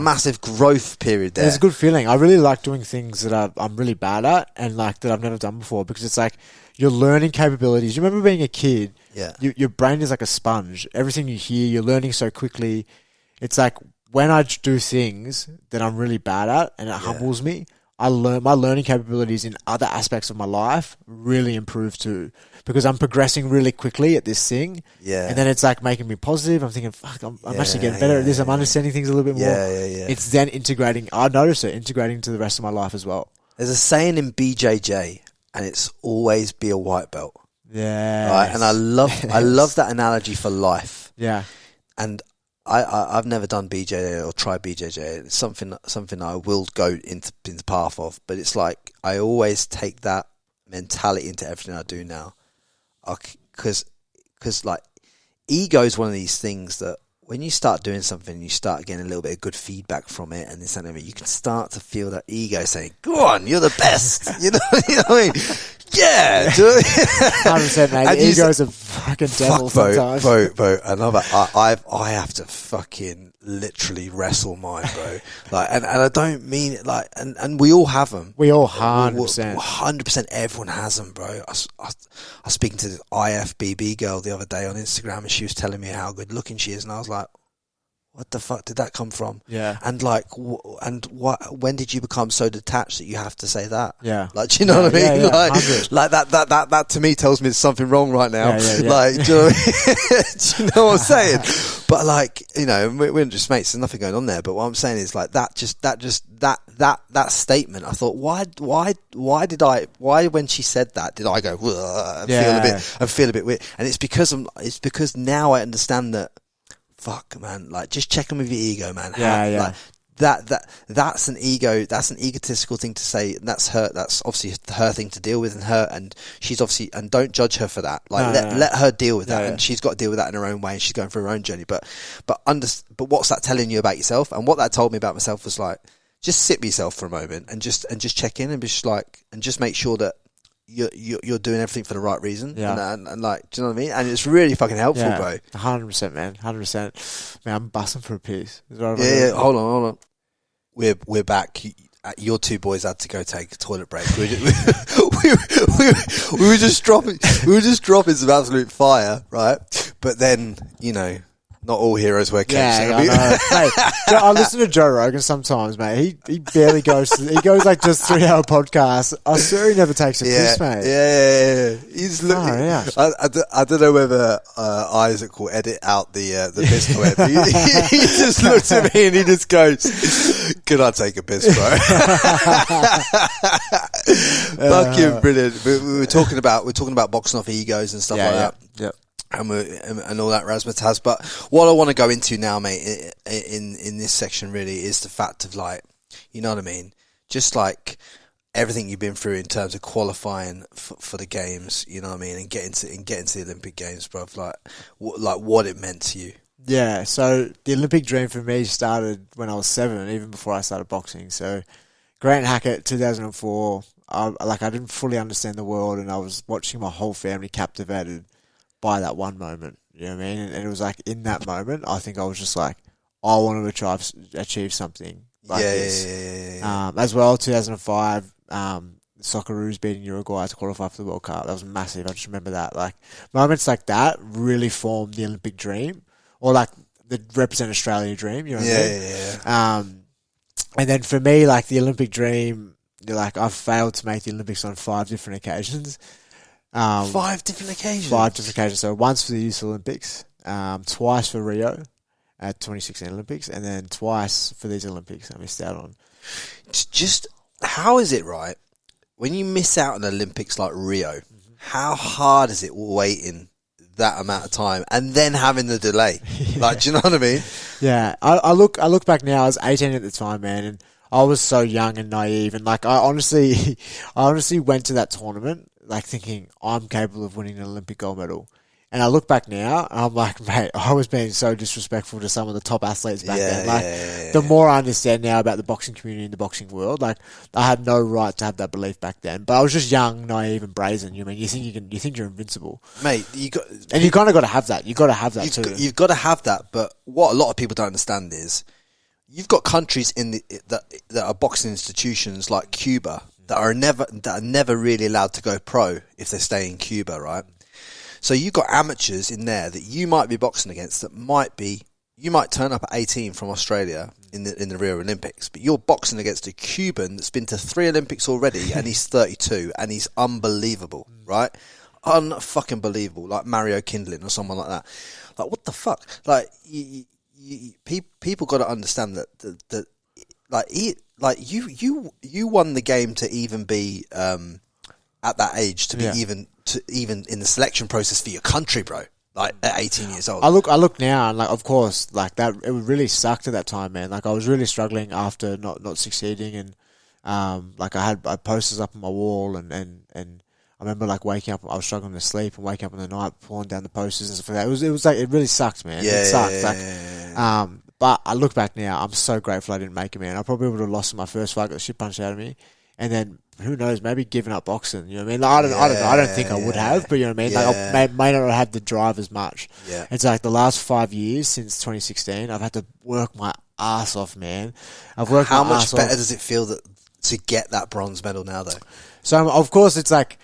massive growth period there. It's a good feeling. I really like doing things that I'm really bad at and like that I've never done before, because it's like you're learning capabilities. You remember being a kid? Yeah. Your brain is like a sponge. Everything you hear, you're learning so quickly. It's like when I do things that I'm really bad at and it humbles me, my learning capabilities in other aspects of my life really improve too, because I'm progressing really quickly at this thing. Yeah. And then it's like making me positive. I'm thinking, fuck, I'm actually getting better at this. I'm understanding things a little bit more. Yeah. It's then integrating to the rest of my life as well. There's a saying in BJJ, and it's always be a white belt. Yeah. Right. And I love that analogy for life. Yeah. And I've never done BJJ or tried BJJ. It's something I will go into the path of, but it's like I always take that mentality into everything I do now, because like ego is one of these things that when you start doing something, you start getting a little bit of good feedback from it, and this and that, you can start to feel that ego saying, "Go on, you're the best." You know what I mean? Yeah, 100%, mate. The ego's a fucking devil sometimes. Bro. I have to fucking literally wrestle mine, bro. Like, and I don't mean it like, and we all have them. We all 100%. 100%. Everyone has them, bro. I was speaking to this IFBB girl the other day on Instagram, and she was telling me how good looking she is, and I was like, what the fuck did that come from? Yeah. And like, when did you become so detached that you have to say that? Yeah. Like, do you know what I mean? Yeah, like that to me tells me there's something wrong right now. Yeah. Like, do you know do you know what I'm saying? But like, you know, we're just mates. There's nothing going on there. But what I'm saying is like that statement. I thought, why when she said that did I go and feel a bit weird? And it's because now I understand that. Fuck, man! Like, just checking with your ego, man. Yeah. Like, that's an ego. That's an egotistical thing to say. And that's her. That's obviously her thing to deal with, and she's obviously. And don't judge her for that. Like, let her deal with that, and she's got to deal with that in her own way, and she's going through her own journey. But what's that telling you about yourself? And what that told me about myself was like, just sit with yourself for a moment, and just check in, and be just like, and just make sure that you're doing everything for the right reason, and like, do you know what I mean? And it's really fucking helpful, bro. 100%, man. 100%. Man, I'm busting for a piece. Yeah. Hold on. We're back. Your two boys had to go take a toilet break. We were just dropping some absolute fire, right? But then, you know, not all heroes wear capes. Yeah, I listen to Joe Rogan sometimes, mate. He barely goes. He goes like just 3-hour podcasts. I swear he never takes a piss, mate. Yeah. He's looking. I don't know whether Isaac will edit out the piss clip. He just looks at me and he just goes, "Could I take a piss, bro?" Fucking brilliant. We were talking about boxing off egos and stuff like that. Yeah. And all that razzmatazz. But what I want to go into now, mate, in this section really is the fact of like, you know what I mean? Just like everything you've been through in terms of qualifying for the games, you know what I mean? And getting to the Olympic Games, bruv. Like what it meant to you. Yeah. So the Olympic dream for me started when I was 7, even before I started boxing. So Grant Hackett, 2004, I didn't fully understand the world, and I was watching my whole family captivated by that one moment. You know what I mean? And it was like in that moment, I think I was just like, I want to achieve something like this. As well, 2005, the Socceroos beating Uruguay to qualify for the World Cup. That was massive. I just remember that. Like moments like that really formed the Olympic dream, or like the represent Australia dream. You know what I mean? And then for me, like the Olympic dream, like I've failed to make the Olympics on 5 different occasions. 5 different occasions? 5 different occasions. So once for the Youth Olympics, twice for Rio at 2016 Olympics, and then twice for these Olympics I missed out on. Just, how is it, right? When you miss out on Olympics like Rio, how hard is it waiting that amount of time and then having the delay? Like, do you know what I mean? Yeah. I look back now, I was 18 at the time, man, and I was so young and naive, and like I honestly went to that tournament like thinking I'm capable of winning an Olympic gold medal. And I look back now, and I'm like, mate, I was being so disrespectful to some of the top athletes back then. Like, the more I understand now about the boxing community and the boxing world, like, I had no right to have that belief back then. But I was just young, naive, and brazen. You think you're invincible, mate. You kind of got to have that. You got to have that too. You've got to have that. But what a lot of people don't understand is, you've got countries that are boxing institutions like Cuba that are never really allowed to go pro if they stay in Cuba, right? So you've got amateurs in there that you might be boxing against that you might turn up at 18 from Australia in the Rio Olympics, but you're boxing against a Cuban that's been to 3 Olympics already and he's 32 and he's unbelievable, right? Unfucking believable, like Mario Kindlin or someone like that. Like, what the fuck? Like, people got to understand that you won the game to even be at that age to be even in the selection process for your country, bro. Like at 18 years old. I look now, and like, of course, like that, it really sucked at that time, man. Like I was really struggling after not succeeding, and like I had posters up on my wall, and I remember like waking up, I was struggling to sleep and waking up in the night, pulling down the posters and stuff like that. It was like, it really sucked, man. It sucked. But I look back now, I'm so grateful I didn't make it, man. I probably would have lost my first fight, got the shit punched out of me, and then who knows, maybe giving up boxing. You know what I mean? Like, I don't know. I don't think I would have, but you know what I mean? Like, I may not have had the drive as much. Yeah. It's like the last 5 years since 2016, I've had to work my ass off, man. How much better does it feel to get that bronze medal now, though? So, of course, it's like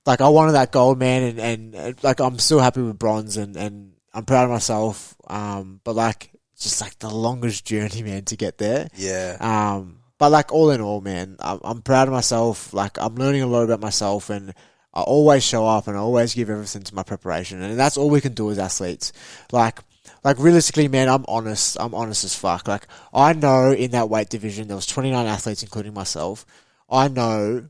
I wanted that gold, man, and like I'm still happy with bronze, and I'm proud of myself. But like, it's just like the longest journey, man, to get there. Yeah. But like all in all, man, I'm proud of myself. Like I'm learning a lot about myself, and I always show up and I always give everything to my preparation, and that's all we can do as athletes. Like realistically, man, I'm honest as fuck. Like I know in that weight division there was 29 athletes, including myself. I know,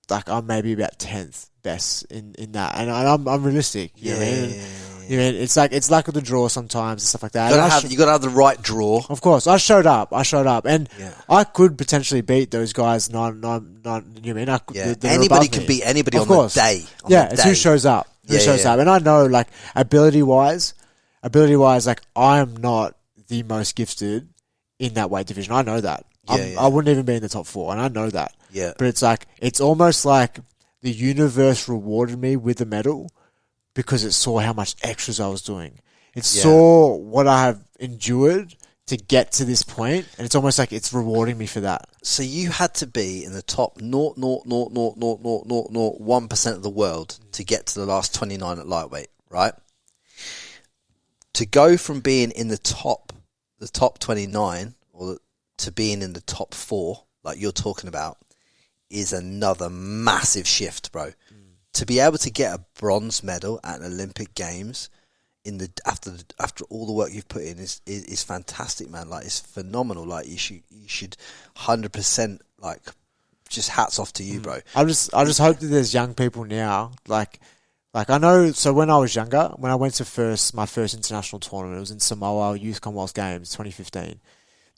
like I'm maybe about 10th best in that, and I'm realistic. You know what I mean? You know, it's like with the draw sometimes and stuff like that. You got to have the right draw. Of course, I showed up, and I could potentially beat those guys. You know what I mean? Anybody can beat anybody on the day. It's who shows up. Who shows up, and I know, like ability wise, like I am not the most gifted in that weight division. I know that. I wouldn't even be in the top 4, and I know that. Yeah. But it's like it's almost like the universe rewarded me with a medal, because it saw how much extras I was doing. It saw what I have endured to get to this point, and it's almost like it's rewarding me for that. So you had to be in the top 0.0000001% of the world to get to the last 29 at lightweight, right? To go from being in the top 29 to being in the top 4, like you're talking about, is another massive shift, bro. To be able to get a bronze medal at an Olympic Games after all the work you've put in is fantastic, man. Like, it's phenomenal. Like, you should 100%, like, just hats off to you, bro. I just hope that there's young people now, like I know. So when I was younger, when I went to my first international tournament, it was in Samoa Youth Commonwealth Games 2015.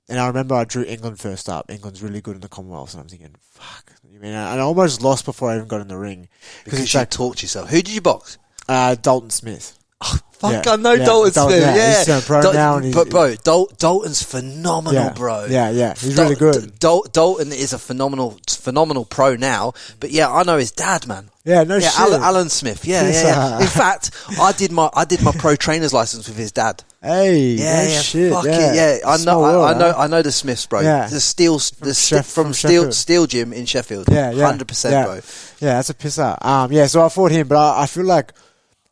And I remember I drew England first up. England's really good in the Commonwealth, and I'm thinking, fuck. You mean, and I almost lost before I even got in the ring. Because you taught yourself. Who did you box? Dalton Smith. Fuck, I know Dalton Smith. Yeah, he's turned pro now, and but bro, Dalton's phenomenal, bro. Yeah, he's really good. Dalton is a phenomenal pro now. But yeah, I know his dad, man. Yeah, no shit. Alan Smith. Yeah. In fact, I did my pro trainer's license with his dad. Hey, shit. Fuck it. Yeah, I know the Smiths, bro. Yeah. The Steel Gym in Sheffield. Yeah, 100%, bro. Yeah, that's a pisser. Yeah, so I fought him, but I feel like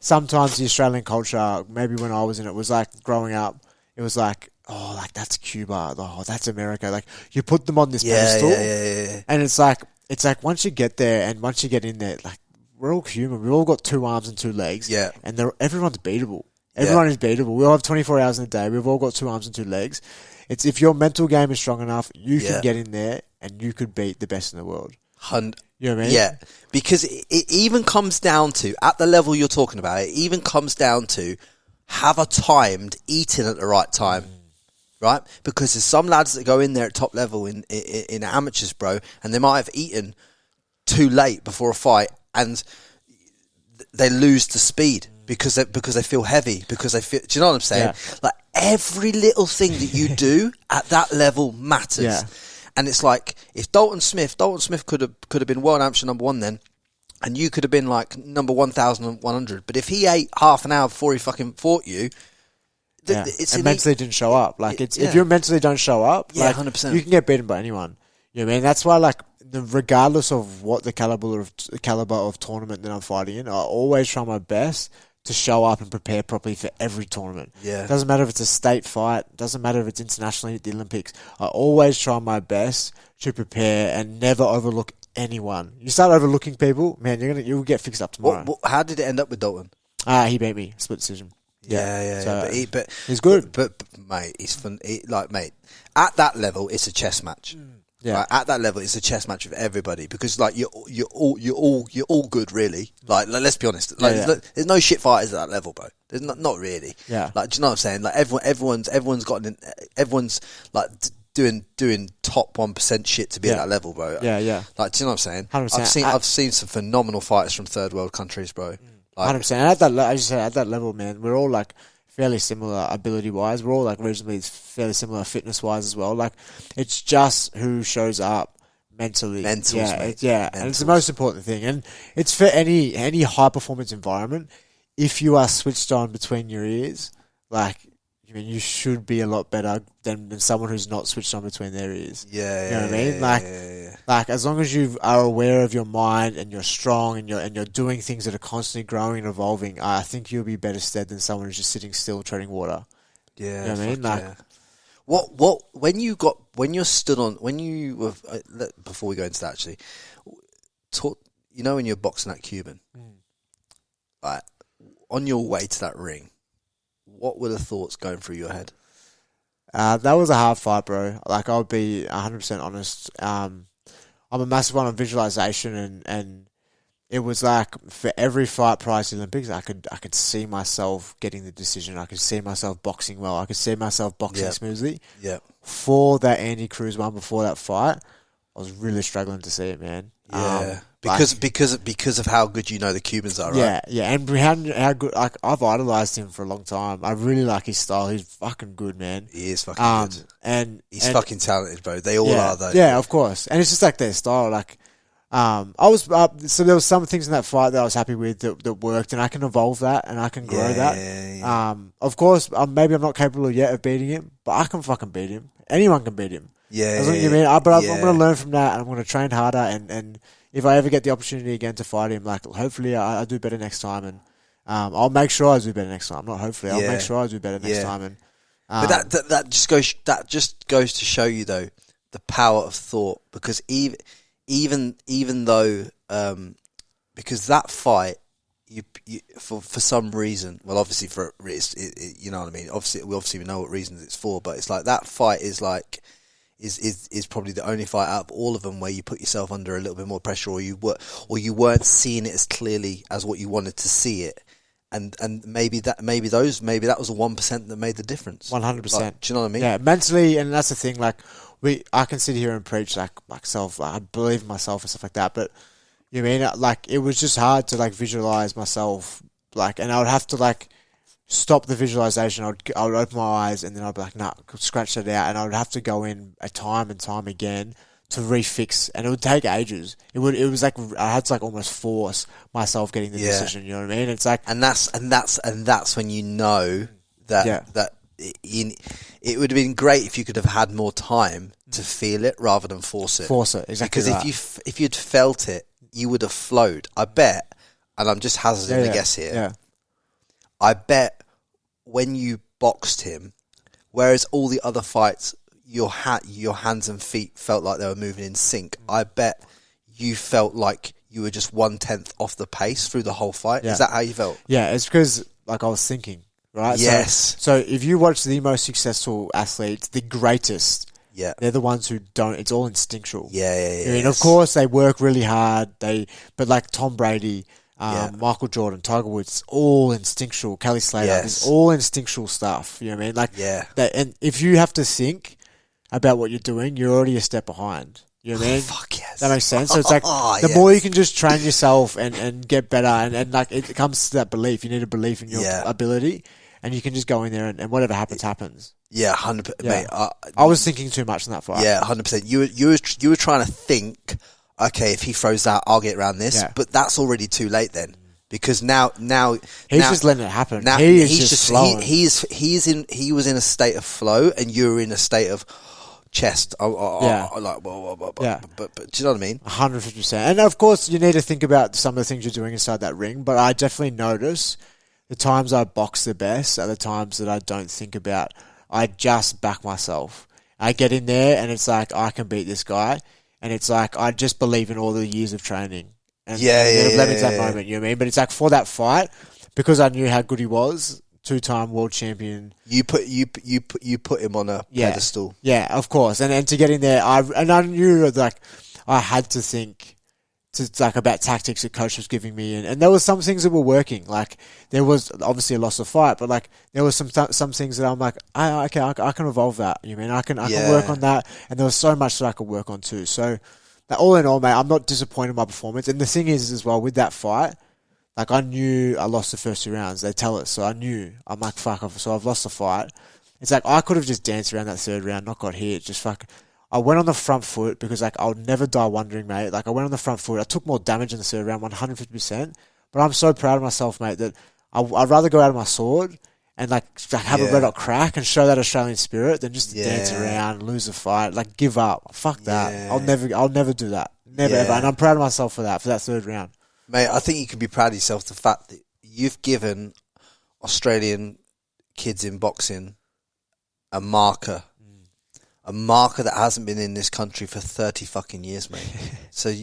sometimes the Australian culture, maybe when I was in it, was like growing up, it was like, oh, like that's Cuba, oh, that's America. Like you put them on this pedestal, and it's like once you get there and once you get in there, like we're all human. We've all got 2 arms and 2 legs, and everyone's beatable. Everyone is beatable. We all have 24 hours in a day. We've all got 2 arms and 2 legs. It's if your mental game is strong enough, you can get in there and you could beat the best in the world. You know what I mean? Yeah, because it even comes down to, at the level you're talking about, it even comes down to have a timed eating at the right time, right? Because there's some lads that go in there at top level in amateurs, bro, and they might have eaten too late before a fight, and they lose the speed because they feel heavy, because they feel. Do you know what I'm saying? Yeah. Like every little thing that you do at that level matters. Yeah. And it's like, if Dalton Smith could have been world amateur number 1 then, and you could have been like number 1,100. But if he ate half an hour before he fucking fought you, and mentally didn't show up. Like if you mentally don't show up, like 100%, you can get beaten by anyone. You know what I mean? That's why, like, regardless of what the caliber of tournament that I'm fighting in, I always try my best to show up and prepare properly for every tournament. Yeah. Doesn't matter if it's a state fight, doesn't matter if it's internationally at the Olympics. I always try my best to prepare and never overlook anyone. You start overlooking people, man, you'll get fixed up tomorrow. How did it end up with Dalton? He beat me, split decision. Yeah. But he's good. But mate, he's fun. Mate, at that level, it's a chess match. Yeah, like, at that level, it's a chess match with everybody, because like you're all good, really. Like let's be honest. Like there's no shit fighters at that level, bro. There's not really. Yeah. Like, do you know what I'm saying? Like everyone's like doing top 1% shit to be at that level, bro. Yeah. Like, do you know what I'm saying? 100%. I've seen some phenomenal fighters from third world countries, bro. Like, 100%. And at that, as you said, at that level, man, we're all like fairly similar ability-wise. We're all like reasonably fairly similar fitness-wise as well. Like, it's just who shows up mentally. Mentals, mate. And it's the most important thing. And it's for any high-performance environment. If you are switched on between your ears, like, I mean, you should be a lot better than someone who's not switched on between their ears. You know what I mean? Like as long as you are aware of your mind and you're strong and you're doing things that are constantly growing and evolving, I think you'll be better stead than someone who's just sitting still treading water. Yeah, you know what I mean? Like, what when you're stood on, when you were before we go into that, actually, you know, when you're boxing at Cuban, like on your way to that ring, what were the thoughts going through your head? That was a hard fight, bro. Like, I'll be 100% honest. I'm a massive one on visualization, and it was like for every fight prior to the Olympics, I could see myself getting the decision. I could see myself boxing well. I could see myself boxing smoothly. Yeah. For that Andy Cruz one, before that fight, I was really struggling to see it, man. Yeah. Because of how good you know the Cubans are, right? Yeah, and how good. Like, I've idolized him for a long time. I really like his style. He's fucking good, man. He is fucking good, and he's fucking talented, bro. They all are, though. Yeah, of course. And it's just like their style. Like, so there was some things in that fight that I was happy with that worked, and I can evolve that and I can grow that. Yeah. Of course, maybe I'm not capable yet of beating him, but I can fucking beat him. Anyone can beat him. Yeah, you mean. I'm going to learn from that, and I'm going to train harder, and if I ever get the opportunity again to fight him, like, hopefully I do better next time, and I'll make sure I do better next time. Not hopefully, I'll make sure I do better next time. And but that just goes to show you, though, the power of thought, because even though because that fight, you for some reason, well, obviously you know what I mean. Obviously we know what reasons it's for, but it's like that fight is like. Is probably the only fight out of all of them where you put yourself under a little bit more pressure, or you weren't seeing it as clearly as what you wanted to see it, and maybe that was the 1% that made the difference. 100%. Like, do you know what I mean? Yeah, mentally, and that's the thing. Like, I can sit here and preach like myself, like I believe in myself and stuff like that, but you mean like it was just hard to like visualize myself, like, and I would have to like stop the visualization. I would open my eyes and then I'd be like, nah, scratch that out. And I would have to go in a time and time again to refix, and it would take ages. It was like I had to like almost force myself getting the decision. You know what I mean? It's like, and that's when you know that it would have been great if you could have had more time to feel it rather than force it. Force it, exactly. Because if you'd felt it, you would have flowed. I bet, and I'm just hazarding a guess here. Yeah. I bet when you boxed him, whereas all the other fights, your hands and feet felt like they were moving in sync. I bet you felt like you were just 1/10 off the pace through the whole fight. Yeah. Is that how you felt? Yeah, it's because like I was thinking, right? Yes. So if you watch the most successful athletes, the greatest, they're the ones who don't. It's all instinctual. Yeah. I mean, of course, they work really hard. But like Tom Brady, Michael Jordan, Tiger Woods, it's all instinctual. Kelly Slater, it's all instinctual stuff. You know what I mean? Like, and if you have to think about what you're doing, you're already a step behind. You know what I mean? Fuck yes. That makes sense. So it's like the more you can just train yourself and get better, and like it comes to that belief. You need a belief in your ability, and you can just go in there and whatever happens, happens. Yeah, 100%. Mate, I was thinking too much in that fight. Yeah, 100%. You were trying to think, okay, if he throws that, I'll get around this. Yeah. But that's already too late then. Because now he's just letting it happen. Now he's just flowing. He was in a state of flow, and you were in a state of chest. Like, but do you know what I mean? 150%. And of course, you need to think about some of the things you're doing inside that ring. But I definitely notice the times I box the best are the times that I don't think about. I just back myself. I get in there, and it's like I can beat this guy, and it's like I just believe in all the years of training. And it led me to that moment. You know what I mean? But it's like for that fight, because I knew how good he was. 2-time world champion. You put him on a pedestal. Yeah, of course. And to get in there, I knew like I had to think about tactics that coach was giving me, and there was some things that were working. Like there was obviously a loss of fight, but like there was some things that I'm like, I can evolve that. You mean I can work on that, and there was so much that I could work on too. So all in all, mate, I'm not disappointed in my performance. And the thing is as well with that fight. Like, I knew I lost the first 2 rounds. They tell us. So I knew. I'm like, fuck off. So I've lost the fight. It's like, I could have just danced around that 3rd round, not got hit. Just fuck. I went on the front foot because, like, I'll never die wondering, mate. Like, I went on the front foot. I took more damage in the 3rd round, 150%. But I'm so proud of myself, mate, that I'd rather go out of my sword and, like have a red hot crack and show that Australian spirit than just dance around, lose a fight, like, give up. Fuck that. Yeah. I'll never do that. Never, ever. And I'm proud of myself for that 3rd round. Mate, I think you can be proud of yourself, the fact that you've given Australian kids in boxing a marker that hasn't been in this country for 30 fucking years, mate. So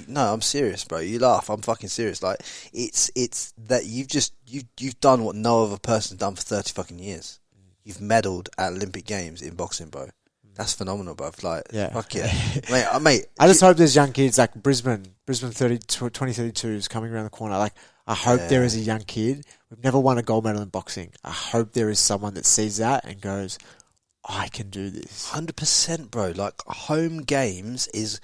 no, I'm serious, bro. You laugh, I'm fucking serious. Like, it's that you've done what no other person's done for 30 fucking years. You've medalled at Olympic Games in boxing, bro. That's phenomenal, bro. Like, fuck yeah. mate. I just hope there's young kids like Brisbane 2032 is coming around the corner. Like, I hope there is a young kid. We've never won a gold medal in boxing. I hope there is someone that sees that and goes, I can do this. 100%, bro. Like, home games is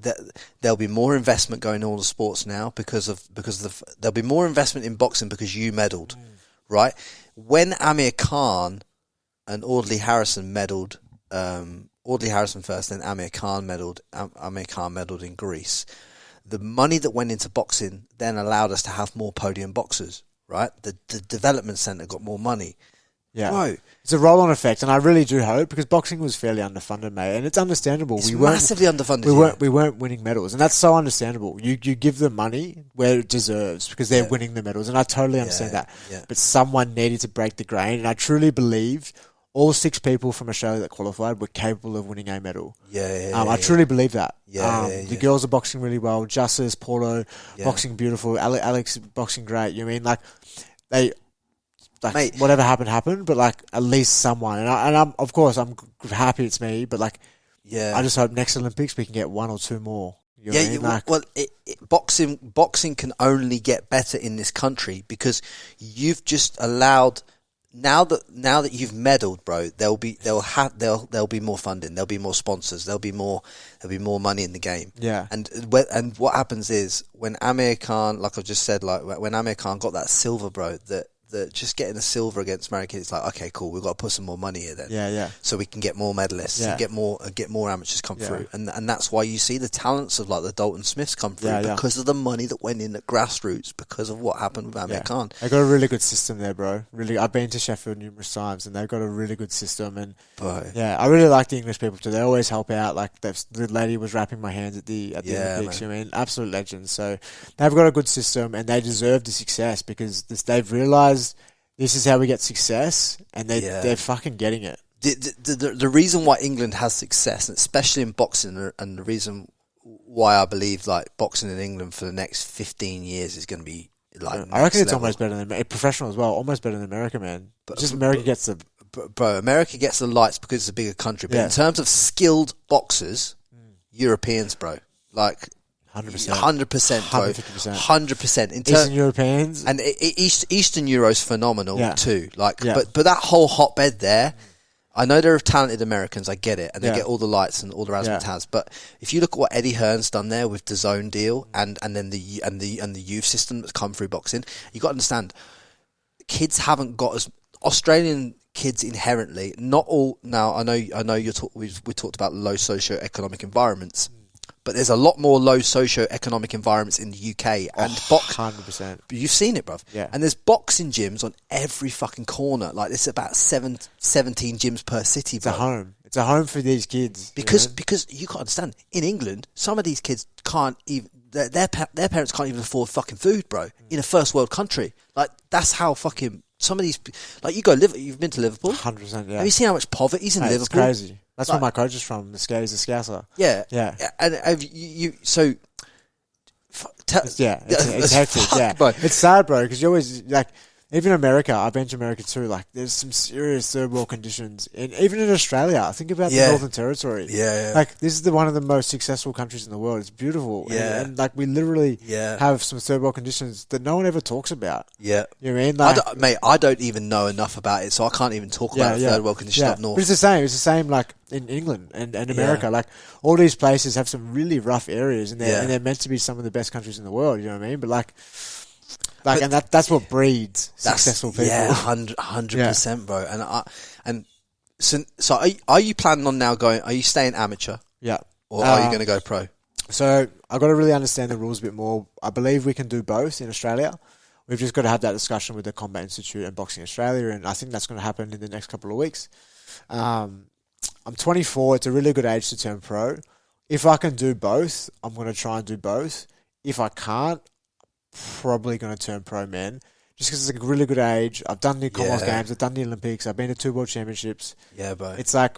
that there'll be more investment going in all the sports now because there'll be more investment in boxing because you medalled, right? When Amir Khan and Audley Harrison medalled, Audley Harrison first, then Amir Khan medalled. Amir Khan medalled in Greece. The money that went into boxing then allowed us to have more podium boxers, right? The development centre got more money. Yeah, bro. It's a roll-on effect, and I really do hope, because boxing was fairly underfunded, mate, and it's understandable. It's massively underfunded. We weren't winning medals, and that's so understandable. You give them money where it deserves, because they're winning the medals, and I totally understand that. Yeah. But someone needed to break the grain, and I truly believe all 6 people from Australia that qualified were capable of winning a medal. I truly believe that. The girls are boxing really well. Justice, Paulo, boxing beautiful. Alex boxing great. You know what I mean? Like, they... Like, mate, whatever happened, but like at least someone, and I'm of course I'm happy it's me, but like, I just hope next Olympics we can get 1 or 2 more. You know what I mean? Boxing can only get better in this country because you've just allowed. Now that you've medalled, bro, there'll be more funding, there'll be more sponsors, there'll be more money in the game. Yeah, and what happens is when Amir Khan, like I just said, like when Amir Khan got that silver, bro, that that just getting a silver against America, it's like, okay, cool, we've got to put some more money here then. Yeah. So we can get more medalists, and get more amateurs come through, and that's why you see the talents of like the Dalton Smiths come through because of the money that went in at grassroots because of what happened with Amir Khan. They got a really good system there, bro. Really, I've been to Sheffield numerous times, and they've got a really good system. And I really like the English people too. They always help out. Like the lady was wrapping my hands at the Olympics. You know what I mean, absolute legends. So they've got a good system, and they deserve the success because they've realised this is how we get success, and they're fucking getting it. The reason why England has success, especially in boxing, and the reason why I believe like boxing in England for the next 15 years is going to be like I reckon it's almost better than professional as well. Almost better than America, man. But just America gets the America gets the lights because it's a bigger country. But in terms of skilled boxers, Europeans, bro, like 100%, bro, 100%. Eastern Europeans and Eastern Euro's phenomenal too. Like, but that whole hotbed there. I know there are talented Americans, I get it, and they get all the lights and all the razzmatazz. But if you look at what Eddie Hearn's done there with the zone deal and then the youth system that's come through boxing, you got to understand, kids haven't got as Australian kids inherently. Not all now. I know. We talked about low socio-economic environments. But there's a lot more low socio-economic environments in the UK. And 100%. You've seen it, bruv. Yeah. And there's boxing gyms on every fucking corner. Like, there's about 17 gyms per city, It's a home. It's a home for these kids. Because you can't understand, in England, some of these kids can't even... Their parents can't even afford fucking food, bro. In a first world country. Like, that's how fucking... Some of these... Like, you've been to Liverpool? 100%, yeah. Have you seen how much poverty's in Liverpool? It's crazy. That's where my coach is from. He's a Scouser. Yeah. Yeah. And have you... So... It's hectic, yeah. Bro. It's sad, bro, because you always... Like, even America, I've been to America too, like, there's some serious third world conditions. And even in Australia, think about the Northern Territory. Yeah. Like, this is one of the most successful countries in the world. It's beautiful. Yeah. And like, we literally have some third world conditions that no one ever talks about. Yeah. You know what I mean? Like, I don't even know enough about it, so I can't even talk about the third world conditions up north. But it's the same. It's the same, like, in England and America. Like, all these places have some really rough areas, and they're meant to be some of the best countries in the world, you know what I mean? But, like, and that's what breeds successful people. Yeah, 100%, bro. And so are you planning on now going? Are you staying amateur? Yeah. Or are you going to go pro? So I've got to really understand the rules a bit more. I believe we can do both in Australia. We've just got to have that discussion with the Combat Institute and Boxing Australia, and I think that's going to happen in the next couple of weeks. I'm 24. It's a really good age to turn pro. If I can do both, I'm going to try and do both. If I can't, probably going to turn pro, man. Just because it's a really good age. I've done the Commonwealth Games. I've done the Olympics. I've been to 2 World Championships. Yeah, bro. It's like,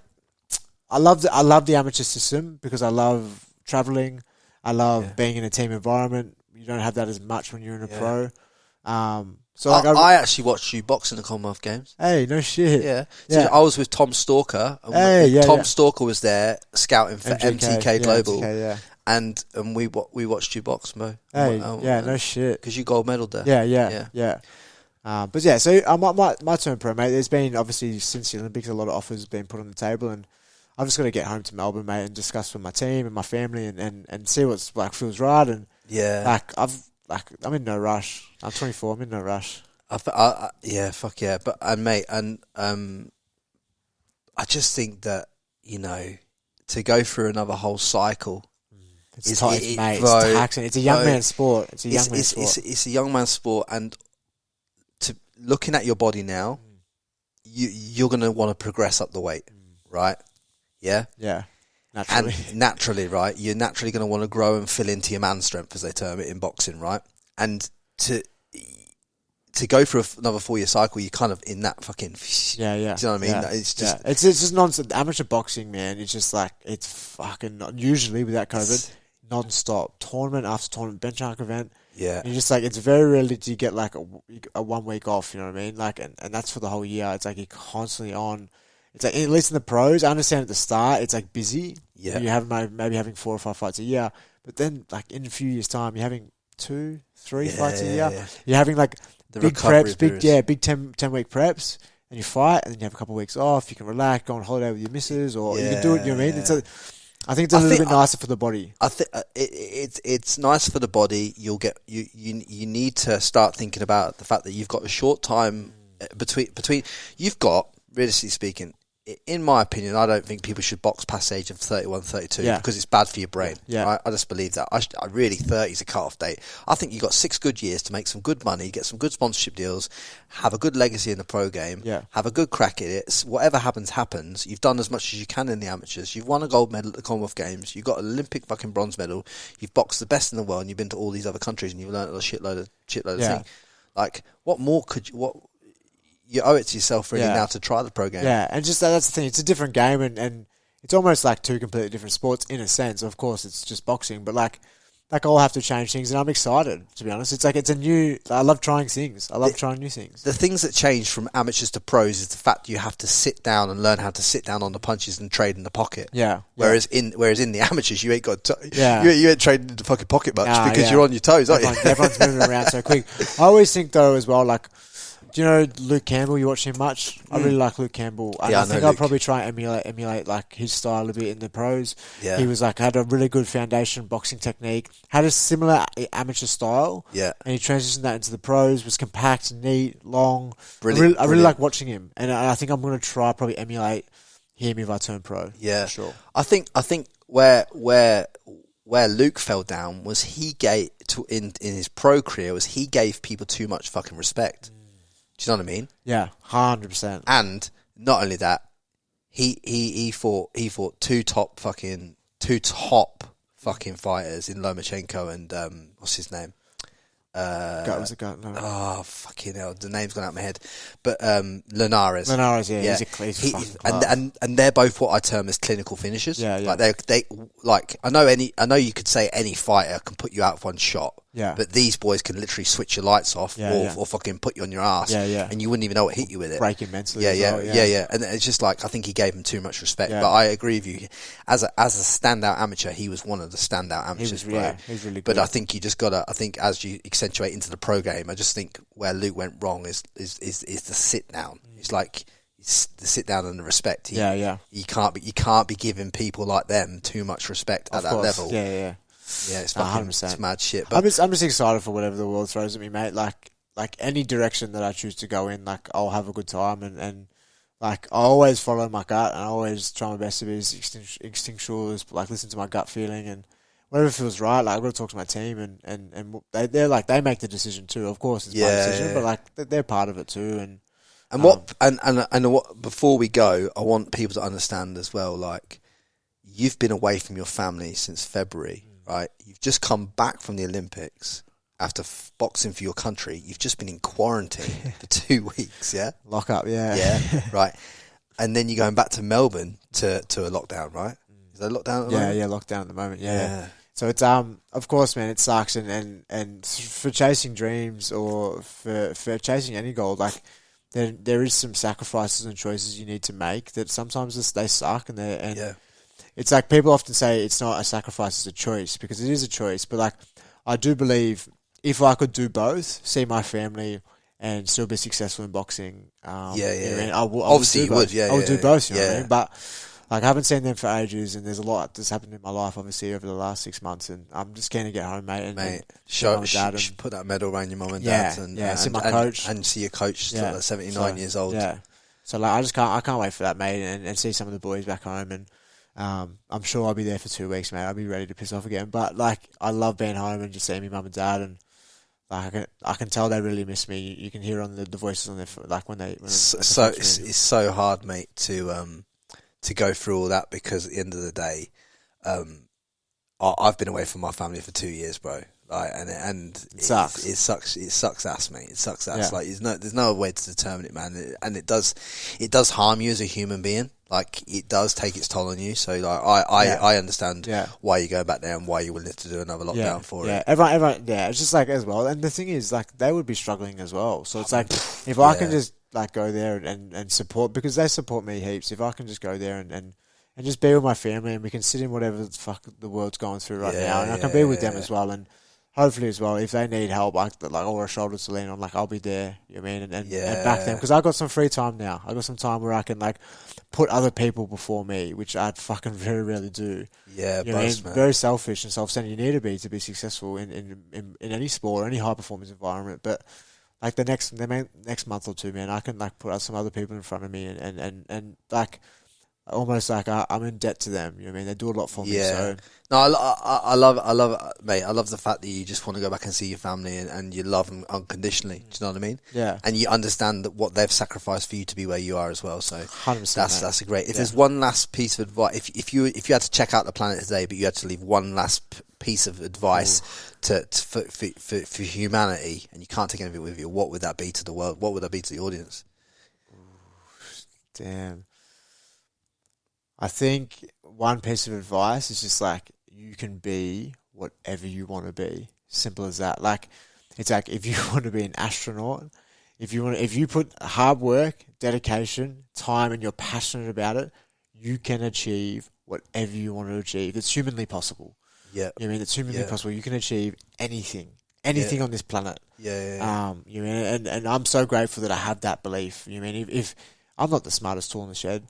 I love the amateur system because I love traveling. I love being in a team environment. You don't have that as much when you're in a pro. So like I actually watched you box in the Commonwealth Games. Hey, no shit. Yeah. So I was with Tom Stalker. Tom Stalker was there scouting for MTK Global. MTK, And we watched you box, Mo. Hey, no shit. Because you gold medaled there. Yeah. But yeah, so my turn pro, mate. There's been, obviously, since the Olympics, a lot of offers been put on the table, and I've just got to get home to Melbourne, mate, and discuss with my team and my family, and see what's like feels right. And I'm in no rush. I'm 24. I'm in no rush. Fuck yeah. But mate, and I just think that to go through another whole cycle. It's taxing. It's a young man's sport. It's a young man's sport, and looking at your body now, you're going to want to progress up the weight, right? Yeah? Yeah. Naturally. And naturally, right? You're naturally going to want to grow and fill into your man strength, as they term it in boxing, right? And to go for another 4-year cycle, you're kind of in that fucking... Yeah. Do you know what I mean? Yeah. It's just nonsense. Amateur boxing, man, it's just like, it's fucking... Usually, without COVID, non-stop. Tournament after tournament, benchmark event. Yeah. And you're just like, it's very rarely do you get like a 1 week off, you know what I mean? Like, and that's for the whole year. It's like you're constantly on. It's like, at least in the pros, I understand at the start, it's like busy. Yeah. You have maybe having 4 or 5 fights a year. But then, like, in a few years' time, you're having 2, 3 fights a year. Yeah. You're having like the big preps, big 10-week preps, and you fight, and then you have a couple of weeks off. You can relax, go on holiday with your missus, or you can do it. You know what I mean? I think it's a little bit nicer for the body. I think it's nice for the body. You need to start thinking about the fact that you've got a short time between. You've got, realistically speaking, in my opinion, I don't think people should box past the age of 31, 32 because it's bad for your brain. Yeah. Right? I just believe that. I really, 30 is a cut-off date. I think you've got 6 good years to make some good money, get some good sponsorship deals, have a good legacy in the pro game, have a good crack at it. Whatever happens. You've done as much as you can in the amateurs. You've won a gold medal at the Commonwealth Games. You've got an Olympic fucking bronze medal. You've boxed the best in the world, and you've been to all these other countries, and you've learned a shitload of things. Like, what more could you... You owe it to yourself really now to try the pro game. Yeah, and just that's the thing. It's a different game, and it's almost like 2 completely different sports in a sense. Of course, it's just boxing, but like I'll have to change things, and I'm excited, to be honest. It's like it's a new... I love trying things. I love trying new things. The things that change from amateurs to pros is the fact you have to sit down and learn how to sit down on the punches and trade in the pocket. Yeah. Whereas in the amateurs, you ain't got... You ain't trading in the fucking pocket much because you're on your toes, aren't you? Everyone's moving around so quick. I always think, though, as well, like... Do you know Luke Campbell? You watch him much? I really like Luke Campbell. And I think I'll probably try and emulate like his style a bit in the pros. Yeah. He was like, had a really good foundation boxing technique, had a similar amateur style. Yeah. And he transitioned that into the pros, was compact, neat, long. Brilliant. I really like watching him. And I think I'm going to try probably emulate him if I turn pro. Yeah. For sure. I think where Luke fell down was he gave in his pro career was he gave people too much fucking respect. Do you know what I mean? Yeah, 100%. And not only that, he fought two top fucking fighters in Lomachenko and what's his name? Was it Gut? No. Oh fucking hell! The name's gone out of my head. But Linares. Linares, yeah. He's and they're both what I term as clinical finishers. Yeah. Like they like I know you could say any fighter can put you out with one shot. Yeah. But these boys can literally switch your lights off or fucking put you on your ass. Yeah. And you wouldn't even know what hit you with it. Break him mentally. Yeah. And it's just like I think he gave him too much respect. Yeah. But I agree with you. As a standout amateur, he was one of the standout amateurs. He was really good. But I think you just gotta. I think as you accentuate into the pro game, I just think where Luke went wrong is the sit down. It's like the sit down and the respect. You can't be giving people like them too much respect at that level. Yeah, it's fucking it's mad shit. But I'm just excited for whatever the world throws at me, mate. Like any direction that I choose to go in, like I'll have a good time and like I always follow my gut and I always try my best to be as instinctual as like listen to my gut feeling and whatever feels right. Like I've got to talk to my team and they're like they make the decision too. Of course, it's my decision, but like they're part of it too. And what before we go, I want people to understand as well. Like you've been away from your family since February. Right, you've just come back from the Olympics after boxing for your country. You've just been in quarantine for 2 weeks, yeah? Lock up, yeah, right. And then you're going back to Melbourne to a lockdown, right? Is there a lockdown at the moment? Yeah, lockdown at the moment, yeah. So it's of course, man, it sucks, and for chasing dreams or for chasing any goal, like there is some sacrifices and choices you need to make that sometimes they suck and It's like people often say it's not a sacrifice, it's a choice because it is a choice. But like, I do believe if I could do both, see my family and still be successful in boxing, obviously you would, I would do both, you know what I mean? But like, I haven't seen them for ages, and there's a lot that's happened in my life, obviously, over the last 6 months, and I'm just keen to get home, mate. And put that medal around your mum and dad, and see my coach, and see your coach still at 79 years old. Yeah, so like, I can't wait for that, mate, and see some of the boys back home and. I'm sure I'll be there for 2 weeks, mate. I'll be ready to piss off again. But like, I love being home and just seeing my mum and dad, and like I can tell they really miss me. You can hear on the voices on their like when they. It's so hard, mate, to go through all that because at the end of the day, I've been away from my family for 2 years, bro. Like, and it sucks. It sucks ass, mate. It sucks ass. Yeah. Like there's no way to determine it, man. And it does harm you as a human being. Like it does take its toll on you. So like I understand why you're going back there and why you're willing to do another lockdown for it. Yeah, everyone. Yeah, it's just like as well. And the thing is, like they would be struggling as well. So it's like if I can just like go there and support because they support me heaps. If I can just go there and just be with my family and we can sit in whatever the fuck the world's going through right now, and I can be with them as well and. hopefully as well, if they need help, or a shoulder to lean on, like I'll be there. You know what I mean, and back them, because I got some free time now. I got some time where I can like put other people before me, which I fucking very rarely do. Yeah, you know what I mean? Man. Very selfish and self-centered. You need to be successful in any sport or any high performance environment. But like the next month or two, man, I can like put out some other people in front of me and like. Almost like I'm in debt to them. You know what I mean? They do a lot for me. So. No, I love, mate. I love the fact that you just want to go back and see your family and you love them unconditionally. Do you know what I mean? Yeah. And you understand that what they've sacrificed for you to be where you are as well. So 100%. That's a great. If there's one last piece of advice, if you had to check out the planet today, but you had to leave one last piece of advice for humanity, and you can't take any of it with you, what would that be to the world? What would that be to the audience? Damn. I think one piece of advice is just like, you can be whatever you want to be. Simple as that. Like, it's like, if you want to be an astronaut, if you put hard work, dedication, time, and you're passionate about it, you can achieve whatever you want to achieve. It's humanly possible. Yeah. You know what I mean? It's humanly possible. You can achieve anything on this planet. Yeah. You know, and I'm so grateful that I have that belief. You know what I mean? If I'm not the smartest tool in the shed,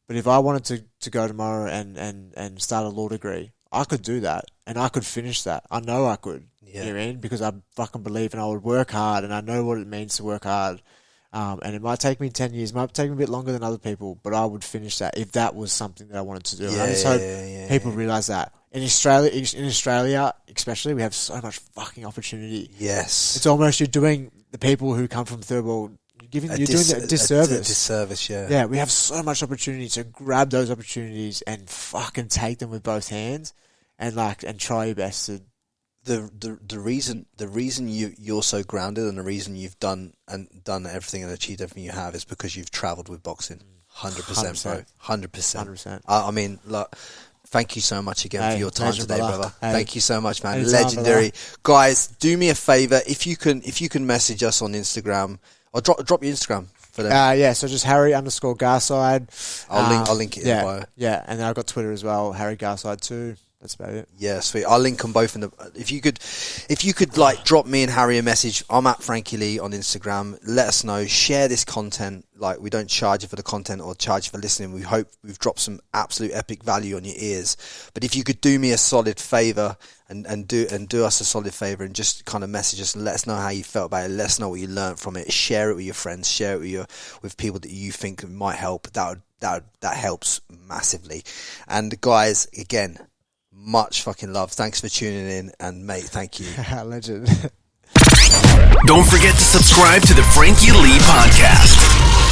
but if I wanted to go tomorrow and start a law degree, I could do that, and I could finish that. I know I could. Yeah. You know what I mean? Because I fucking believe, and I would work hard, and I know what it means to work hard. And it might take me 10 years, might take me a bit longer than other people, but I would finish that if that was something that I wanted to do. I just hope people realise that. In Australia, especially, we have so much fucking opportunity. Yes. It's almost you're doing the people who come from third world. You're doing a disservice. A disservice, yeah. Yeah, we have so much opportunity to grab those opportunities and fucking take them with both hands, and try your best to. The reason you're so grounded, and the reason you've done everything and achieved everything you have, is because you've travelled with boxing. 100%, bro. 100%. I mean, look. Thank you so much again for your time today, brother. Thank you so much, man. Legendary. Guys, do me a favour. If you can message us on Instagram, or drop your Instagram for them. So just Harry _Garside. I'll link it in the bio. Yeah, and then I've got Twitter as well, Harry Garside too. That's about it. Yeah, sweet. I'll link them both in the. If you could like drop me and Harry a message. I'm at Frankie Lee on Instagram. Let us know. Share this content. Like, we don't charge you for the content or charge you for listening. We hope we've dropped some absolute epic value on your ears. But if you could do me a solid favour and do us a solid favour and just kind of message us and let us know how you felt about it. Let us know what you learned from it. Share it with your friends. Share it with people that you think might help. That helps massively. And guys, again, much fucking love. Thanks for tuning in, and mate, thank you. Legend. Don't forget to subscribe to the Frankie Lee Podcast.